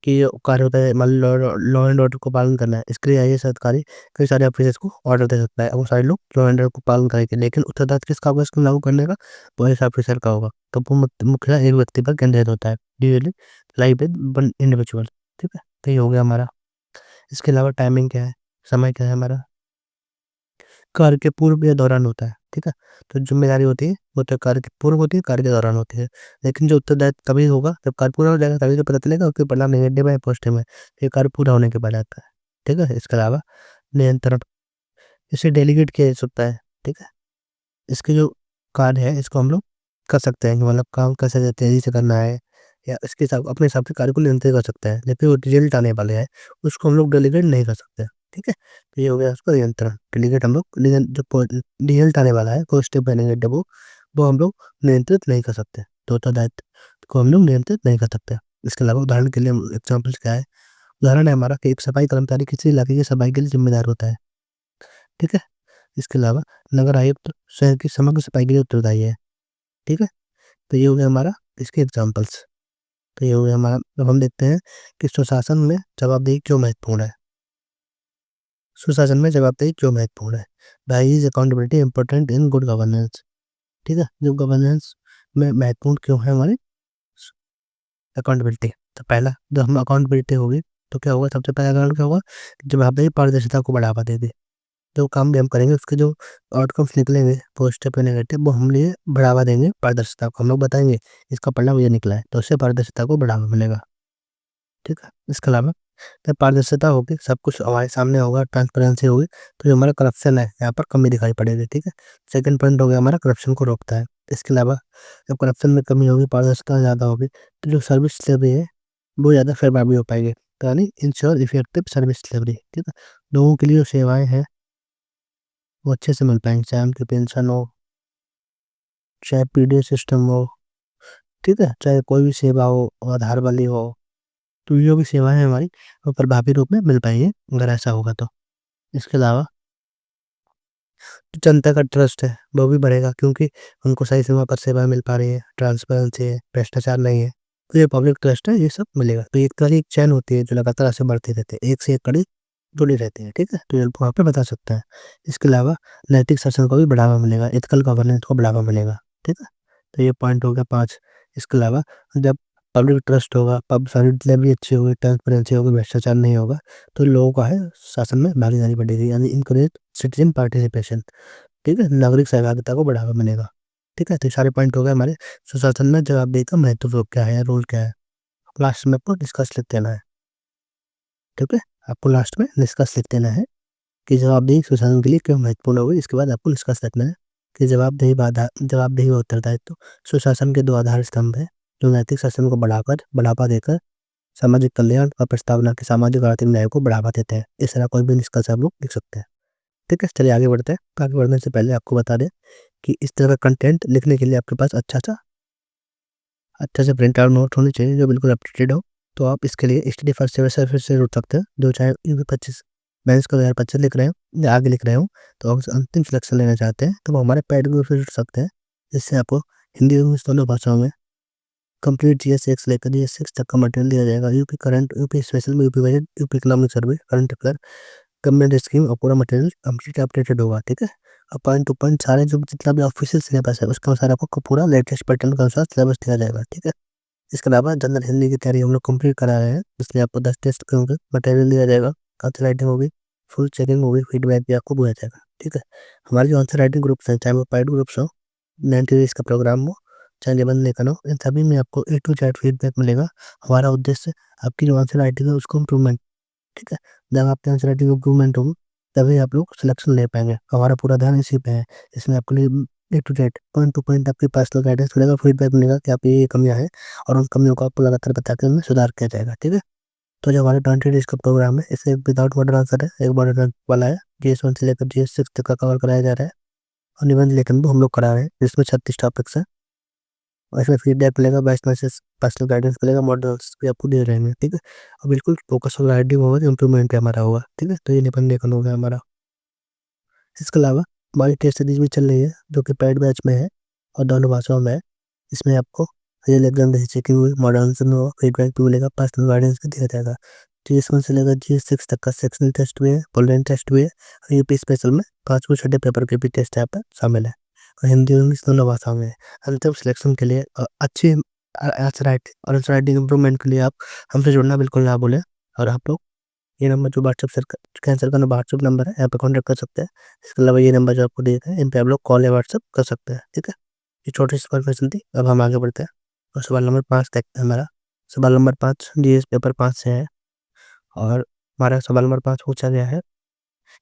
कि ये कार्य होता है मान लो लॉ एंड ऑर्डर को पालन करना है। इसके लिए आईएएस अधिकारी कई सारे ऑफिसर्स को ऑर्डर दे सकता है, वो सारे लोग लॉ एंड ऑर्डर को पालन करेंगे। लेकिन उत्तरदायित्व किसका होगा इसको लागू करने का? वो आईएएस ऑफिसर का होगा। तो वो मुख्यतः एक व्यक्ति पर केंद्रित होता है, ड्यूअली लाइव विद वन इंडिविजुअल, ठीक है? तो ये हो गया हमारा। इसके अलावा टाइमिंग क्या है? समय क्या है हमारा? कार्य के पूर्व या दौरान होता है, ठीक है? तो ज़िम्मेदारी होती है, वो तो कार्य के पूर्व होती है, कार्य के दौरान होती है। लेकिन जो उत्तरदायित्व तभी होगा जब कार्य पूरा हो जाएगा, तभी तो पता चलेगा उसके परिणाम नेगेटिव है या पॉजिटिव है। ये कार्य पूरा होने के बाद आता है, ठीक है? इसके अलावा नियंत्रण, इसे डेलीगेट किया जा सकता है, ठीक है? इसके जो कार्य है इसको हम लोग कर सकते हैं कि मतलब काम कैसे तेज़ी से करना है या इसके हिसाब अपने हिसाब से कार्य को नियंत्रित कर सकते हैं। लेकिन वो रिजल्ट आने वाले हैं, उसको हम लोग डेलीगेट नहीं कर सकते, ठीक है? तो ये हो गया उसका नियंत्रण। डेलीगेट हम लोग जो रिजल्ट आने वाला है पॉजिटिव या नेगेटिव वो हम लोग नियंत्रित नहीं कर सकते। तो उत्तरदायित्व को हम लोग नियंत्रित नहीं कर सकते। इसके अलावा उदाहरण के लिए एग्जाम्पल्स क्या है? उदाहरण है हमारा कि एक सफाई कर्मचारी किसी इलाके की सफाई के लिए जिम्मेदार होता है, ठीक है? इसके अलावा नगर आयुक्त शहर की समग्र सफाई के लिए उत्तरदायी है, ठीक है? तो ये हो गया हमारा इसके एग्जाम्पल्स। तो ये हो गया हमारा। अब हम देखते हैं कि सुशासन में जवाबदेही क्यों महत्वपूर्ण है? सुशासन में जवाबदेही क्यों महत्वपूर्ण है? Why is accountability important in good governance, ठीक है? जो गवर्नेंस में महत्वपूर्ण क्यों है हमारी अकाउंटेबिलिटी? तो पहला जब हम अकाउंटेबिलिटी होगी तो क्या होगा? सबसे पहला कारण क्या होगा? जवाबदेही पारदर्शिता को बढ़ावा देगी, जो काम भी हम करेंगे उसके जो आउटकम्स निकलेंगे पॉजिटिव या नेगेटिव वो हम लिए बढ़ावा देंगे पारदर्शिता को। हम लोग बताएँगे इसका परिणाम ये निकला है, तो उससे पारदर्शिता को बढ़ावा मिलेगा, ठीक है? इसके अलावा जब पारदर्शिता होगी, सब कुछ हमारे सामने होगा, ट्रांसपेरेंसी होगी, तो जो हमारा करप्शन है, यहाँ पर कमी दिखाई पड़ेगी, ठीक है? सेकंड पॉइंट हो गया हमारा करप्शन को रोकता है। इसके अलावा जब करप्शन में कमी होगी, पारदर्शिता ज़्यादा होगी, तो जो सर्विस डिलीवरी है, वो ज़्यादा प्रभावी हो पाएगी। तो यानी इंश्योर इफेक्टिव सर्विस डिलीवरी, ठीक है? लोगों के लिए जो सेवाएँ हैं, वो अच्छे से मिल पाएँगी, चाहे उनकी पेंशन हो, चाहे पीडीएस सिस्टम हो, ठीक है? चाहे कोई भी सेवा हो, आधार वाली हो, तो ये जो भी सेवाएँ हैं हमारी, वो प्रभावी रूप में मिल पाएँगी, अगर ऐसा होगा तो। इसके अलावा जो जनता का ट्रस्ट है, वो भी बढ़ेगा क्योंकि उनको सही समय पर सेवा मिल पा रही है, ट्रांसपेरेंसी है, भ्रष्टाचार नहीं है। तो ये पब्लिक ट्रस्ट है, ये सब मिलेगा। तो एक तरह की एक चेन होती है जो लगातार ऐसे बढ़ती रहती है, एक से एक कड़ी जुड़ी रहती है, ठीक है? तो ये वहाँ पे बता सकते हैं। इसके अलावा नैतिक शासन को भी बढ़ावा मिलेगा, एथिकल गवर्नेंस को बढ़ावा मिलेगा, ठीक है? तो ये पॉइंट हो गया 5। इसके अलावा जब पब्लिक ट्रस्ट होगा, पब सर्विस डिलीवरी अच्छी होगी, ट्रांसपेरेंसी होगी, भ्रष्टाचार नहीं होगा, तो लोगों का है शासन में भागीदारी बढ़ेगी, यानी इनकरेज सिटीजन पार्टिसिपेशन, ठीक है? नागरिक सहभागिता को बढ़ावा मिलेगा, ठीक है? तो ये सारे पॉइंट हो गए हमारे सुशासन में जवाबदेही का महत्व क्या है, रोल क्या है। लास्ट में आपको डिस्कस लिख देना है, ठीक है? आपको लास्ट में डिस्कस लिख देना है कि जवाबदेही सुशासन के लिए क्यों महत्वपूर्ण होगी। इसके बाद आपको डिस्कस रखना है कि जवाबदेही व उत्तरदायित्व सुशासन के 2 आधार स्तंभ हैं, जो नैतिक शासन को बढ़ावा देकर सामाजिक कल्याण और प्रस्तावना के सामाजिक आर्थिक न्याय को बढ़ावा देते हैं। इस तरह कोई भी निष्कर्ष आप लोग लिख सकते हैं, ठीक है? चलिए आगे बढ़ते हैं। तो आगे बढ़ने से पहले आपको बता दें कि इस तरह का कंटेंट लिखने के लिए आपके पास अच्छा सा प्रिंट आउट नोट होनी चाहिए जो बिल्कुल अप टू डेट हो। तो आप इसके लिए स्टडी फर्स्ट सिविल सर्विस से जुड़ सकते हैं, जो चाहे यूपी 25 मेंस का 2025 लिख रहे हो या आगे लिख रहे हो, तो अगर अंतिम सिलेक्शन लेना चाहते हैं तो वो हमारे पेड ग्रुप से जुड़ सकते हैं, जिससे आपको हिंदी और इंग्लिश दोनों भाषाओं में कंप्लीट जीएस 6 से लेकर जीएस 6 तक का मटेरियल दिया जाएगा। यूपी करंट, यूपी स्पेशल में, UP budget, UP economic survey, current affair, government scheme और पूरा मटेरियल कंप्लीट अपडेटेड होगा, ठीक है? और पॉइंट टू पॉइंट सारे जो जितना भी ऑफिशियल सिलेबस है उसके अनुसार आपको पूरा लेटेस्ट पैटर्न के अनुसार सिलेबस दिया जाएगा, ठीक है? इसके अलावा जनरल हिंदी की तैयारी हम लोग कंप्लीट करा रहे हैं, इसलिए आपको 10 टेस्ट के होंगे, मटेरियल दिया जाएगा, आंसर राइटिंग होगी, फुल चेकिंग होगी, फीडबैक भी आपको दिया जाएगा, ठीक है? हमारे जो आंसर राइटिंग ग्रुप्स हैं, चाहे वो पेड ग्रुप्स हो, 90 डेज का प्रोग्राम हो, चाहे निबंध लेखन हो, इन सभी में आपको ए टू जेड फीडबैक मिलेगा। हमारा उद्देश्य आपकी जो आंसर राइटिंग है उसको इम्प्रूवमेंट, ठीक है? जब आपकी आंसर राइटिंग इम्प्रूवमेंट होगी, तभी आप लोग सिलेक्शन ले पाएँगे। हमारा पूरा ध्यान इसी पे है। इसमें आपके लिए A to Z, point to point आपकी पर्सनल गाइडेंस मिलेगा, फीडबैक मिलेगा कि आपकी ये कमियाँ हैं और उन कमियों को आपको लगातार बता के उनमें सुधार किया जाएगा, ठीक है? तो जो हमारे 20 डेज़ का प्रोग्राम है, इससे विदाउट मॉडल आंसर है, एक मॉडल वाला है, जीएस 1 से लेकर जीएस 6 तक का कवर कराया जा रहा है और निबंध लेखन भी हम लोग करा रहे हैं, जिसमें 36 टॉपिक्स हैं और इसमें फीडबैक मिलेगा, बेस्ट मैसेज, पर्सनल गाइडेंस मिलेगा, मॉडल्स भी आपको दे रहेंगे, ठीक है? और बिल्कुल फोकस और राइटिंग होगा, इम्प्रूवमेंट पे हमारा होगा, ठीक है? तो ये निबंध लेखन हो गया हमारा। इसके अलावा हमारी टेस्ट सीरीज भी चल रही है, जो कि पेड बैच में है और दोनों भाषाओं में है। इसमें आपको रियल एग्जाम जैसे चेकिंग हुई, मॉडल आंसर में होगा, फीडबैक भी मिलेगा, पर्सनल गाइडेंस भी दिया जाएगा। जीएस 1 से लेकर जीएस 6 तक का सेक्शनल टेस्ट भी है, ऑनलाइन टेस्ट भी है और यूपी स्पेशल में 5 छठे पेपर के भी टेस्ट यहाँ पर शामिल है और हिंदी और इंग्लिश दोनों भाषाओं में है। अंतिम सिलेक्शन के लिए अच्छी आंसर राइटिंग और आंसर राइटिंग इम्प्रूवमेंट के लिए आप हमसे जुड़ना बिल्कुल ना भूलें और आप लोग ये नंबर जो व्हाट्सएप सर कैंसिल करना व्हाट्सएप नंबर है, यहाँ पे कॉन्टैक्ट कर सकते हैं। इसके अलावा ये नंबर जो आपको दिए गए हैं, इन पे आप लोग कॉल या व्हाट्सएप कर सकते हैं, ठीक है? ये छोटी-सी इन्फॉर्मेशन थी, अब हम आगे बढ़ते हैं और सवाल नंबर 5 देखते हैं हमारा। सवाल नंबर 5 जीएस पेपर 5 से है और हमारा सवाल नंबर 5 पूछा गया है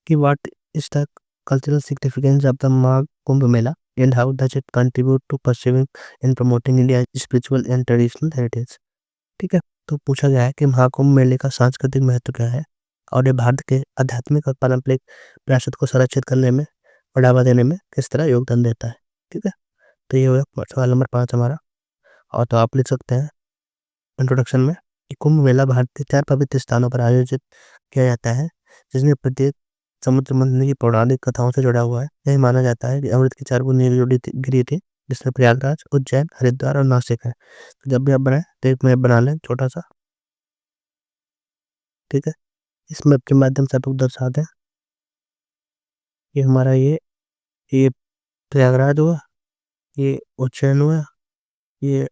कि what is the cultural significance of the Magh Kumbh Mela and how does it contribute to perceiving in promoting India's spiritual and traditional heritage, ठीक है? तो पूछा गया है कि महाकुंभ मेले का सांस्कृतिक महत्व क्या है और ये भारत के आध्यात्मिक और पारंपरिक विरासत को संरक्षित करने में, बढ़ावा देने में किस तरह योगदान देता है, ठीक है? तो ये हो गया सवाल नंबर 5 हमारा। और तो आप लिख सकते हैं इंट्रोडक्शन में कि कुंभ मेला भारत के 4 पवित्र स्थानों पर आयोजित किया जाता है, जिसमें प्रत्येक समुद्र मंथन की पौराणिक कथाओं से जुड़ा हुआ है। यही माना जाता है कि अमृत की 4 बूंदें गिरी थी, जिसमें प्रयागराज, उज्जैन, हरिद्वार और नासिक है। तो जब भी आप बनाएँ तो एक मैप बना लें छोटा-सा, ठीक है? इस मैप के माध्यम से आप लोग दर्शा दें कि हमारा ये प्रयागराज हुआ, ये उज्जैन हुआ, ये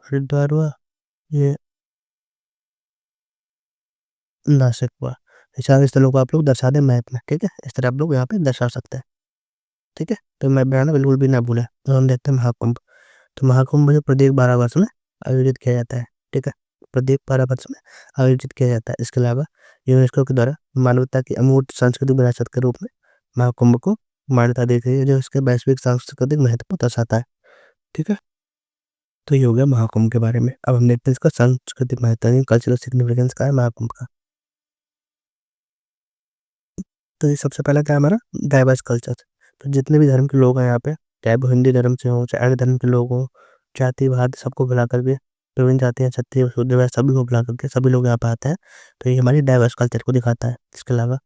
हरिद्वार हुआ, ये नासिक हुआ। चारों स्थलों को आप लोग दर्शा दें मैप में, ठीक है? इस तरह आप लोग यहाँ पे दर्शा सकते हैं, ठीक है? तो मैप बनाना बिल्कुल भी ना भूलें। तो हम देखते हैं महाकुंभ। तो महाकुंभ जो प्रत्येक 12 वर्ष में आयोजित किया जाता है, ठीक है? प्रत्येक 12 वर्ष में आयोजित किया जाता है। इसके अलावा यूनेस्को के द्वारा मानवता की अमूर्त सांस्कृतिक विरासत के रूप में महाकुंभ को मान्यता दी गई है, जो इसके वैश्विक सांस्कृतिक महत्व को दर्शाता है, ठीक है? तो ये हो गया महाकुंभ के बारे में। अब हम देखते हैं इसका सांस्कृतिक महत्व यानी कल्चरल सिग्निफिकेंस क्या है महाकुंभ का। तो ये सबसे पहला क्या है हमारा डाइवर्स कल्चर। तो जितने भी धर्म के लोग हैं यहाँ पे, चाहे वो हिंदी धर्म से हों, चाहे अन्य धर्म के लोग हों, जाति-वाद सबको मिला कर के विभिन्न जातियाँ, क्षत्रिय, शूद्र वगैरह सभी को मिला करके सभी लोग यहाँ पे आते हैं। तो ये हमारी डाइवर्स कल्चर को दिखाता है। इसके अलावा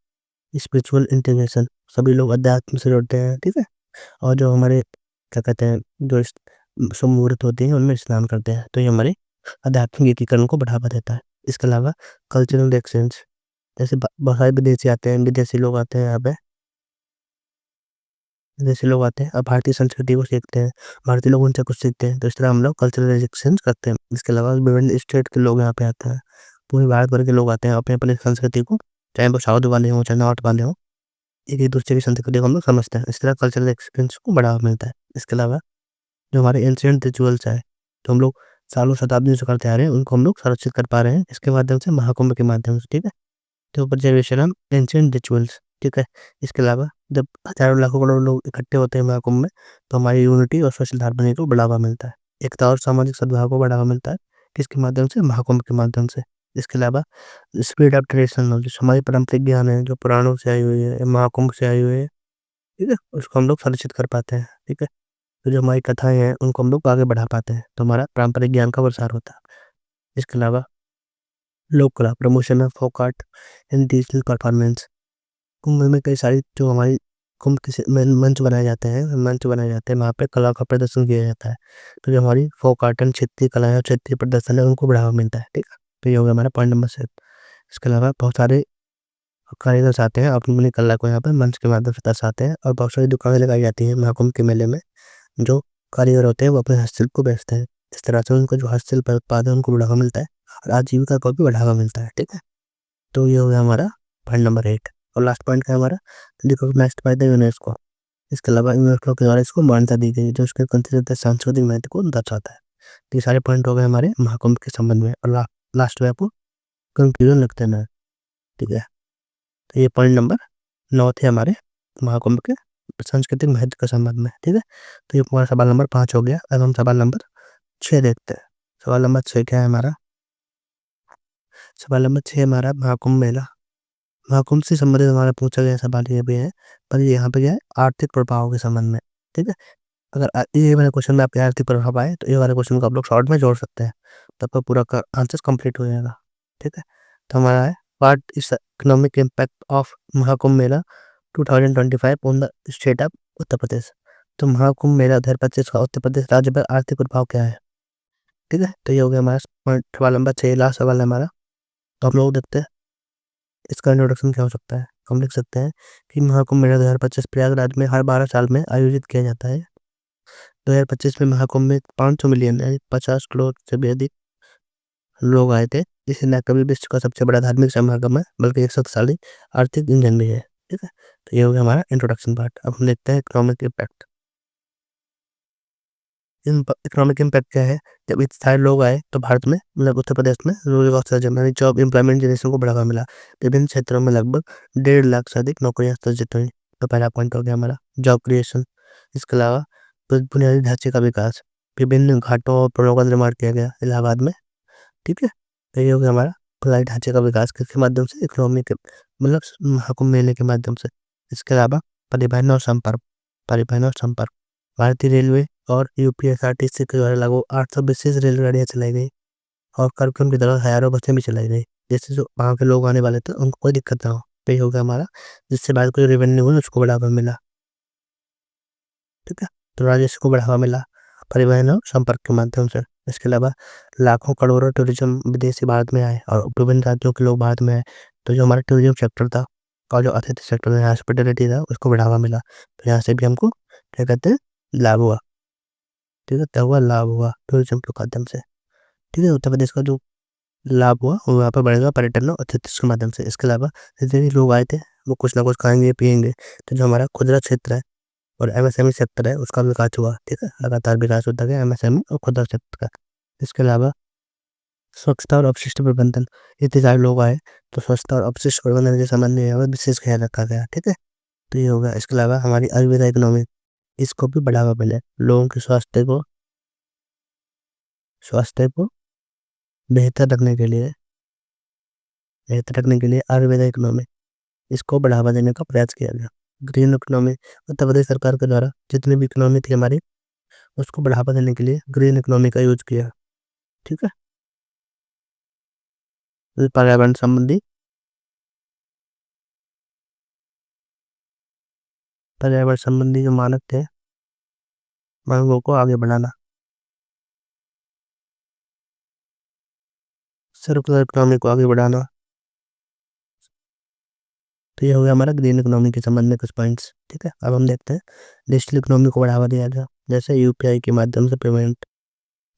स्पिरिचुअल इंटीग्रेशन, सभी लोग अध्यात्म से जुड़ते हैं, ठीक है? और जो हमारे क्या कहते हैं, जो शुभ मुहूर्त होते हैं उनमें स्नान करते हैं। तो ये हमारे आध्यात्मिक एकीकरण को बढ़ावा देता है। इसके अलावा कल्चरल एक्सचेंज, जैसे बहुत सारे विदेशी आते हैं, विदेशी लोग आते हैं यहाँ पे, विदेशी लोग आते हैं और भारतीय संस्कृति को सीखते हैं, भारतीय लोग उनसे कुछ सीखते हैं। तो इस तरह हम लोग कल्चरल एक्सचेंज करते हैं। इसके अलावा विभिन्न स्टेट के लोग यहाँ पे आते हैं, पूरे भारत भर के लोग आते हैं अपने अपनी संस्कृति को, चाहे वो साउथ वाले हों चाहे नॉर्थ वाले हों, एक दूसरे की संस्कृति को हम लोग समझते हैं। इस तरह कल्चरल एक्सपीरियंस को बढ़ावा मिलता है। इसके अलावा जो हमारे एंशिएंट रिचुअल्स है, तो हम लोग सालों शताब्दियों से करते आ रहे हैं, उनको हम लोग संरक्षित कर पा रहे हैं इसके माध्यम से, महाकुंभ के माध्यम से, ठीक है? तो प्रिजर्वेशन ऑफ एंशिएंट रिचुअल्स, ठीक है? इसके अलावा जब हज़ारों लाखों करोड़ों लोग इकट्ठे होते हैं महाकुंभ में, तो हमारी यूनिटी और सोशल हार्मनी को बढ़ावा मिलता है। एकता और सामाजिक सद्भाव को बढ़ावा मिलता है, किसके माध्यम से? महाकुंभ के माध्यम से। इसके अलावा स्प्रेड ऑफ ट्रेडिशनल नॉलेज, हमारी पारंपरिक ज्ञान है जो पुराणों से आई हुई है, महाकुंभ से आई हुई है, ठीक है? उसको हम लोग संरक्षित कर पाते हैं, ठीक है? तो जो हमारी कथाएँ हैं, उनको हम लोग आगे बढ़ा पाते हैं, तो हमारा पारंपरिक ज्ञान का प्रसार होता है। इसके अलावा लोक कला, promotion of folk art and digital performance, Kumbh में कई सारी जो हमारी कुंभ के मंच बनाए जाते हैं, वहाँ पे कला का प्रदर्शन किया जाता है। तो जो हमारी फोक आर्ट एंड क्षेत्रीय कलाएँ और क्षेत्रीय प्रदर्शन है, उनको बढ़ावा मिलता है, ठीक है? तो ये हो गया हमारा पॉइंट नंबर 7। इसके अलावा बहुत सारे कारीगर आते हैं, अपनी-अपनी कला को यहाँ पे मंच के माध्यम से दर्शाते हैं और बहुत सारी दुकानें लगाई जाती हैं महाकुंभ के मेले में। जो कारीगर होते हैं वो अपने हस्तशिल्प को बेचते हैं। इस तरह से उनको जो हस्तशिल्प है, उत्पाद है, उनको बढ़ावा मिलता है और आजीविका को भी बढ़ावा मिलता है, ठीक है? तो ये हो गया हमारा पॉइंट नंबर 8। और लास्ट पॉइंट क्या है हमारा? Recognised by the UNESCO. इसके अलावा यूनेस्को के द्वारा इसको मान्यता दी गई है, जो उसके कंसिडर सांस्कृतिक महत्व को दर्शाता है। तो ये सारे पॉइंट हो गए हमारे महाकुंभ के संबंध में और लास्ट में आपको कंक्लूजन लिख देना है, ठीक है? तो ये पॉइंट नंबर 9 थे हमारे महाकुंभ के सांस्कृतिक महत्व के संबंध में, ठीक है? तो ये हमारा सवाल नंबर 5 हो गया। अब हम सवाल नंबर 6 देखते हैं। सवाल नंबर 6 क्या है हमारा? सवाल नंबर 6 हमारा महाकुंभ मेला। महाकुंभ से संबंधित हमारा पूछा गया सवाल ये भी है, पर यहाँ पे क्या है आर्थिक प्रभावों के संबंध में, ठीक है? अगर ये वाला क्वेश्चन में आपके आर्थिक प्रभाव आए, तो ये वाले क्वेश्चन को आप लोग शॉर्ट में जोड़ सकते हैं, तो आपका पूरा का आंसर कंप्लीट हो जाएगा, ठीक है? तो हमारा है what is the economic impact of Mahakumbh Mela 2025 on the state of Uttar Pradesh. तो महाकुंभ मेला 2025 का उत्तर प्रदेश राज्य पर आर्थिक प्रभाव क्या है, ठीक है? तो ये हो गया हमारा पॉइंट सवाल नंबर 6, लास्ट सवाल है हमारा। तो हम लोग देखते हैं इसका इंट्रोडक्शन क्या हो सकता है। हम लिख सकते हैं कि महाकुंभ मेला 2025 प्रयागराज में हर 12 साल में आयोजित किया जाता है। 2025 में महाकुंभ में 500 मिलियन यानी 50 करोड़ से भी अधिक लोग आए थे। इसे न कभी विश्व का सबसे बड़ा धार्मिक समागम है, बल्कि एक शक्तिशाली आर्थिक इंजन भी है, ठीक है? तो ये हो गया हमारा इंट्रोडक्शन पार्ट। अब हम देखते हैं इकोनॉमिक इम्पैक्ट। इकोनॉमिक इम्पैक्ट क्या है? जब इतने सारे लोग आए तो भारत में मतलब उत्तर प्रदेश में रोजगार सृजन यानी जॉब एम्प्लॉयमेंट जनरेशन को बढ़ावा मिला। विभिन्न क्षेत्रों में लगभग 1.5 लाख से अधिक नौकरियां सृजित हुई। तो पहला पॉइंट हो गया हमारा जॉब क्रिएशन। इसके अलावा बुनियादी ढांचे का विकास, विभिन्न घाटों और पुलों का निर्माण किया गया इलाहाबाद में, ठीक है? तो ये हो गया हमारा बुनियादी ढांचे का विकास किसके माध्यम से? इकोनॉमिक मतलब महाकुंभ मेले के माध्यम से। इसके अलावा परिवहन और संपर्क, भारतीय रेलवे और यूपीएसआरटीसी के द्वारा लागू 800 विशेष रेलगाड़ियाँ चलाई गई और कार्यक्रम की तरह हज़ारों बसें भी चलाई गई, जिससे जो वहाँ के लोग आने वाले थे उनको कोई दिक्कत ना हो। तो ये हो गया हमारा, जिससे भारत को जो रेवेन्यू हुई उसको बढ़ावा मिला, ठीक है? तो राजस्व को बढ़ावा मिला परिवहन और संपर्क के माध्यम से। इसके अलावा लाखों करोड़ों टूरिज्म विदेशी भारत में आए और विभिन्न राज्यों के लोग भारत में आए, तो जो हमारा टूरिज्म सेक्टर था और जो अतिथि सेक्टर है, हॉस्पिटैलिटी था, उसको बढ़ावा मिला। तो यहाँ से भी हमको क्या कहते हैं लाभ हुआ, ठीक है? क्या हुआ? लाभ हुआ टूरिज्म के माध्यम से, ठीक है? उत्तर प्रदेश का जो लाभ हुआ और वहाँ पर बढ़ेगा पर्यटन और अतिथि के माध्यम से। इसके अलावा जितने भी लोग आए थे वो कुछ ना कुछ खाएंगे पिएंगे, तो जो हमारा खुदरा क्षेत्र है और एमएसएमई सेक्टर है उसका विकास हुआ। ठीक है, लगातार विकास होता गया एमएसएमई और खुदरा क्षेत्र का। इसके अलावा स्वच्छता और अपशिष्ट प्रबंधन, इतने सारे लोग आए तो स्वच्छता और अपशिष्ट प्रबंधन के संबंध में विशेष ख्याल रखा गया। ठीक है, तो ये होगा। इसके अलावा हमारी आयुर्वेदा इकोनॉमी, इसको भी बढ़ावा मिले, लोगों के स्वास्थ्य को बेहतर रखने के लिए आयुर्वेदा इकोनॉमी, इसको बढ़ावा देने का प्रयास किया गया। ग्रीन इकोनॉमी, उत्तर प्रदेश सरकार के द्वारा जितनी भी इकोनॉमी थी हमारी उसको बढ़ावा देने के लिए ग्रीन इकोनॉमी का यूज किया। ठीक है, तो पर्यावरण संबंधी जो मानक थे मानकों को आगे बढ़ाना। सर्कुलर इकोनॉमी को आगे बढ़ाना। तो ये हो गया हमारा ग्रीन इकोनॉमी के संबंध में कुछ पॉइंट्स। ठीक है, अब हम देखते हैं डिजिटल इकोनॉमी को बढ़ावा दिया गया, जैसे यूपीआई के माध्यम से पेमेंट।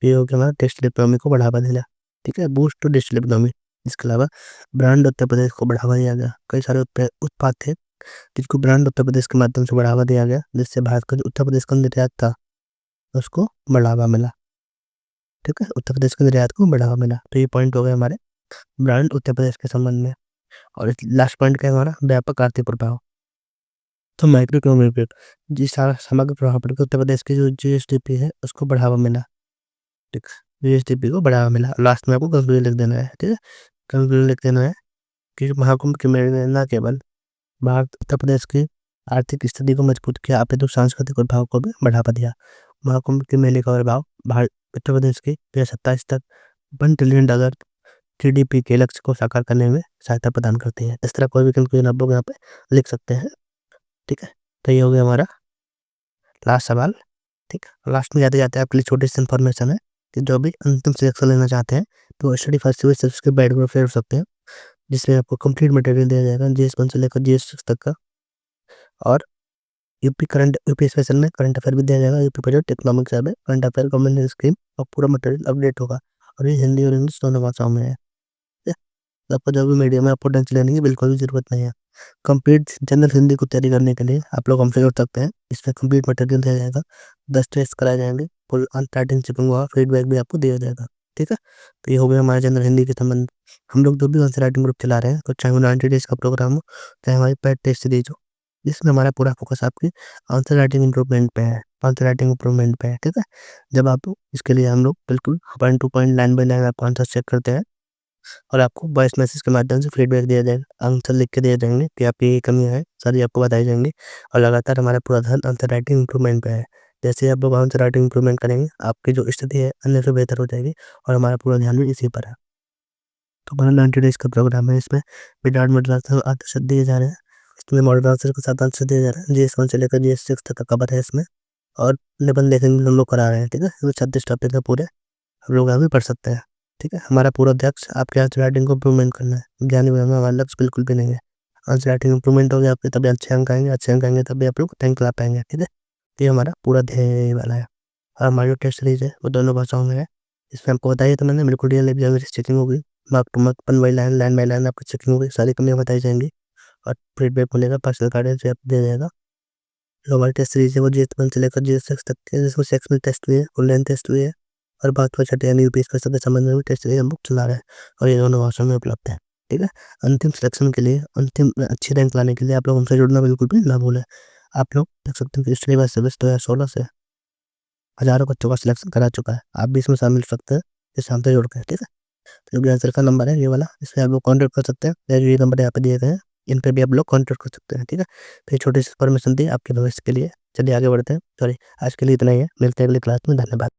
ये हो गया हमारा डिजिटल इकोनॉमी को बढ़ावा देना। ठीक है, बूस्ट टू डिजिटल इकोनॉमी। इसके अलावा ब्रांड उत्तर प्रदेश को बढ़ावा दिया गया। कई सारे उत्पाद थे जिसको ब्रांड उत्तर प्रदेश के माध्यम से बढ़ावा दिया गया, जिससे भारत का जो उत्तर प्रदेश का निर्यात था उसको बढ़ावा मिला। ठीक है, उत्तर प्रदेश के निर्यात को बढ़ावा मिला। तो ये पॉइंट हो गए हमारे ब्रांड उत्तर प्रदेश के संबंध में। और लास्ट पॉइंट क्या है हमारा, व्यापक आर्थिक प्रभाव। तो माइक्रो इकोनॉमिक जिस समग्र प्रभाव पड़ के उत्तर प्रदेश की जो जीएसडीपी है उसको बढ़ावा मिला। ठीक, जीएसडीपी को बढ़ावा मिला। लास्ट में आपको कंक्लूजन लिख देना है। ठीक है, कंक्लूजन लिख देना है कि महाकुंभ के मेले ने न केवल भारत उत्तर प्रदेश की आर्थिक स्थिति को मजबूत किया, अपितु सांस्कृतिक प्रभाव को भी बढ़ावा दिया। महाकुंभ के मेले का प्रभाव भारत उत्तर प्रदेश की 2027 तक $1 ट्रिलियन जीडीपी के लक्ष्य को साकार करने में सहायता प्रदान करती है। इस तरह कोई भी कंक्लूजन आप लोग यहाँ पे लिख सकते हैं। ठीक है, तो ये हो गया हमारा लास्ट सवाल। ठीक, लास्ट में जाते जाते आपके लिए छोटी सी इन्फॉर्मेशन है कि जो भी अंतिम सिलेक्शन लेना चाहते हैं तो स्टडी फर्स्ट सिविल के बैड को फेर सकते हैं, जिसमें आपको कंप्लीट मटेरियल दिया जाएगा GS1 से लेकर GS6 तक का। और यूपी स्पेशल में करंट अफेयर भी दिया जाएगा। यूपी बजट इकोनॉमिक्स है, करंट अफेयर गवर्नमेंट स्कीम और पूरा मटेरियल अपडेट होगा। और ये हिंदी और इंग्लिश दोनों भाषाओं में है। तो आपको जो भी मीडियम है आपको टेंशन लेने की बिल्कुल भी जरूरत नहीं है। कंप्लीट जनरल हिंदी को तैयारी करने के लिए आप लोग हमसे जुड़ सकते हैं। इसमें कंप्लीट मटेरियल दिया जाएगा, 10 टेस्ट कराए जाएंगे, फुल अनटाइटिंग चिपिंग हुआ, फीडबैक भी आपको दिया जाएगा। ठीक है, तो ये हो गया हमारे जनरल हिंदी के संबंध। हम लोग जो भी आंसर राइटिंग ग्रुप चला रहे हैं, तो चाहे वो 90 डेज का प्रोग्राम हो चाहे हमारी पेड टेस्ट सीरीज हो, जिसमें हमारा पूरा फोकस आपकी आंसर राइटिंग इंप्रूवमेंट पे है, आंसर राइटिंग इंप्रूवमेंट पे है। ठीक है, जब आप इसके लिए हम लोग बिल्कुल point to point line by line आपको आंसर चेक करते हैं और आपको वॉइस मैसेज के माध्यम से फीडबैक दिया जाएगा, आंसर लिख के दिए जाएंगे कि आपकी ये कमी है, सारी आपको बताई जाएंगी। और लगातार हमारा पूरा ध्यान आंसर राइटिंग इंप्रूवमेंट पे है। जैसे आप लोग आंसर राइटिंग इंप्रूवमेंट करेंगे आपकी जो स्थिति है अन्य से बेहतर हो जाएगी और हमारा पूरा ध्यान भी इसी पर है। तो हमारा 90 डेज का प्रोग्राम है, इसमें विदाउट मॉडल आंसर आंसर दिए जा रहे हैं। इसमें मॉडल आंसर के साथ आंसर दिए जा रहे हैं। GS1 से लेकर GS6 तक का कवर है इसमें। और निबंध लेखन भी हम लोग करा रहे हैं। ठीक है, ये 36 टॉपिक है पूरे, हम लोग आगे पढ़ सकते हैं। ठीक है, हमारा पूरा लक्ष्य आपके आंसर राइटिंग को इम्प्रूवमेंट करना है, ज्ञानी बनाना हमारा लक्ष्य बिल्कुल भी नहीं है। आंसर राइटिंग इम्प्रूवमेंट हो गया आपके तभी अच्छे अंक आएंगे, अच्छे अंक आएंगे तभी आप लोग रैंक ला पाएंगे। ठीक है, तो ये हमारा पूरा ध्येय यही वाला है। और हमारी जो टेस्ट सीरीज है वो दोनों भाषाओं में है। इसमें आपको बताइए तो मैंने बिल्कुल रियल एग्जाम चेकिंग होगी, mark to mark, one by line, line by line आपकी चेकिंग होगी, सारी कमियाँ बताई जाएंगी और फीडबैक मिलेगा, पर्सनल गाइडेंस आप दिया जाएगा। जो हमारी टेस्ट सीरीज है वो GS1 से लेकर GS6 तक के, जिसमें सेक्शनल टेस्ट हुई है, ऑनलाइन टेस्ट हुई है और बात हुआ छठे यानी यूपी स्पेशल के संबंध में भी टेस्ट सीरीज हम लोग चला रहे हैं और ये दोनों भाषाओं में उपलब्ध है। ठीक है, अंतिम सिलेक्शन के लिए, अंतिम अच्छी रैंक लाने के लिए आप लोग हमसे जुड़ना बिल्कुल भी ना भूलें। आप लोग देख सकते हैं कि स्टडी बस सर्विस 2016 से हजारों बच्चों का सिलेक्शन करा चुका है, आप भी इसमें शामिल हो सकते हैं इस हमसे जुड़ के। ठीक है, तो जो भी आंसर का नंबर है ये वाला, इसमें आप लोग कॉन्टेक्ट कर सकते हैं, ये नंबर यहाँ पे दिए गए हैं, इन पे भी आप लोग कॉन्टेक्ट कर सकते हैं। ठीक है, तो ये छोटी सी इन्फॉर्मेशन थी आपके भविष्य के लिए। चलिए आगे बढ़ते हैं। सॉरी, आज के लिए इतना ही है, मिलते हैं अगली क्लास में। धन्यवाद।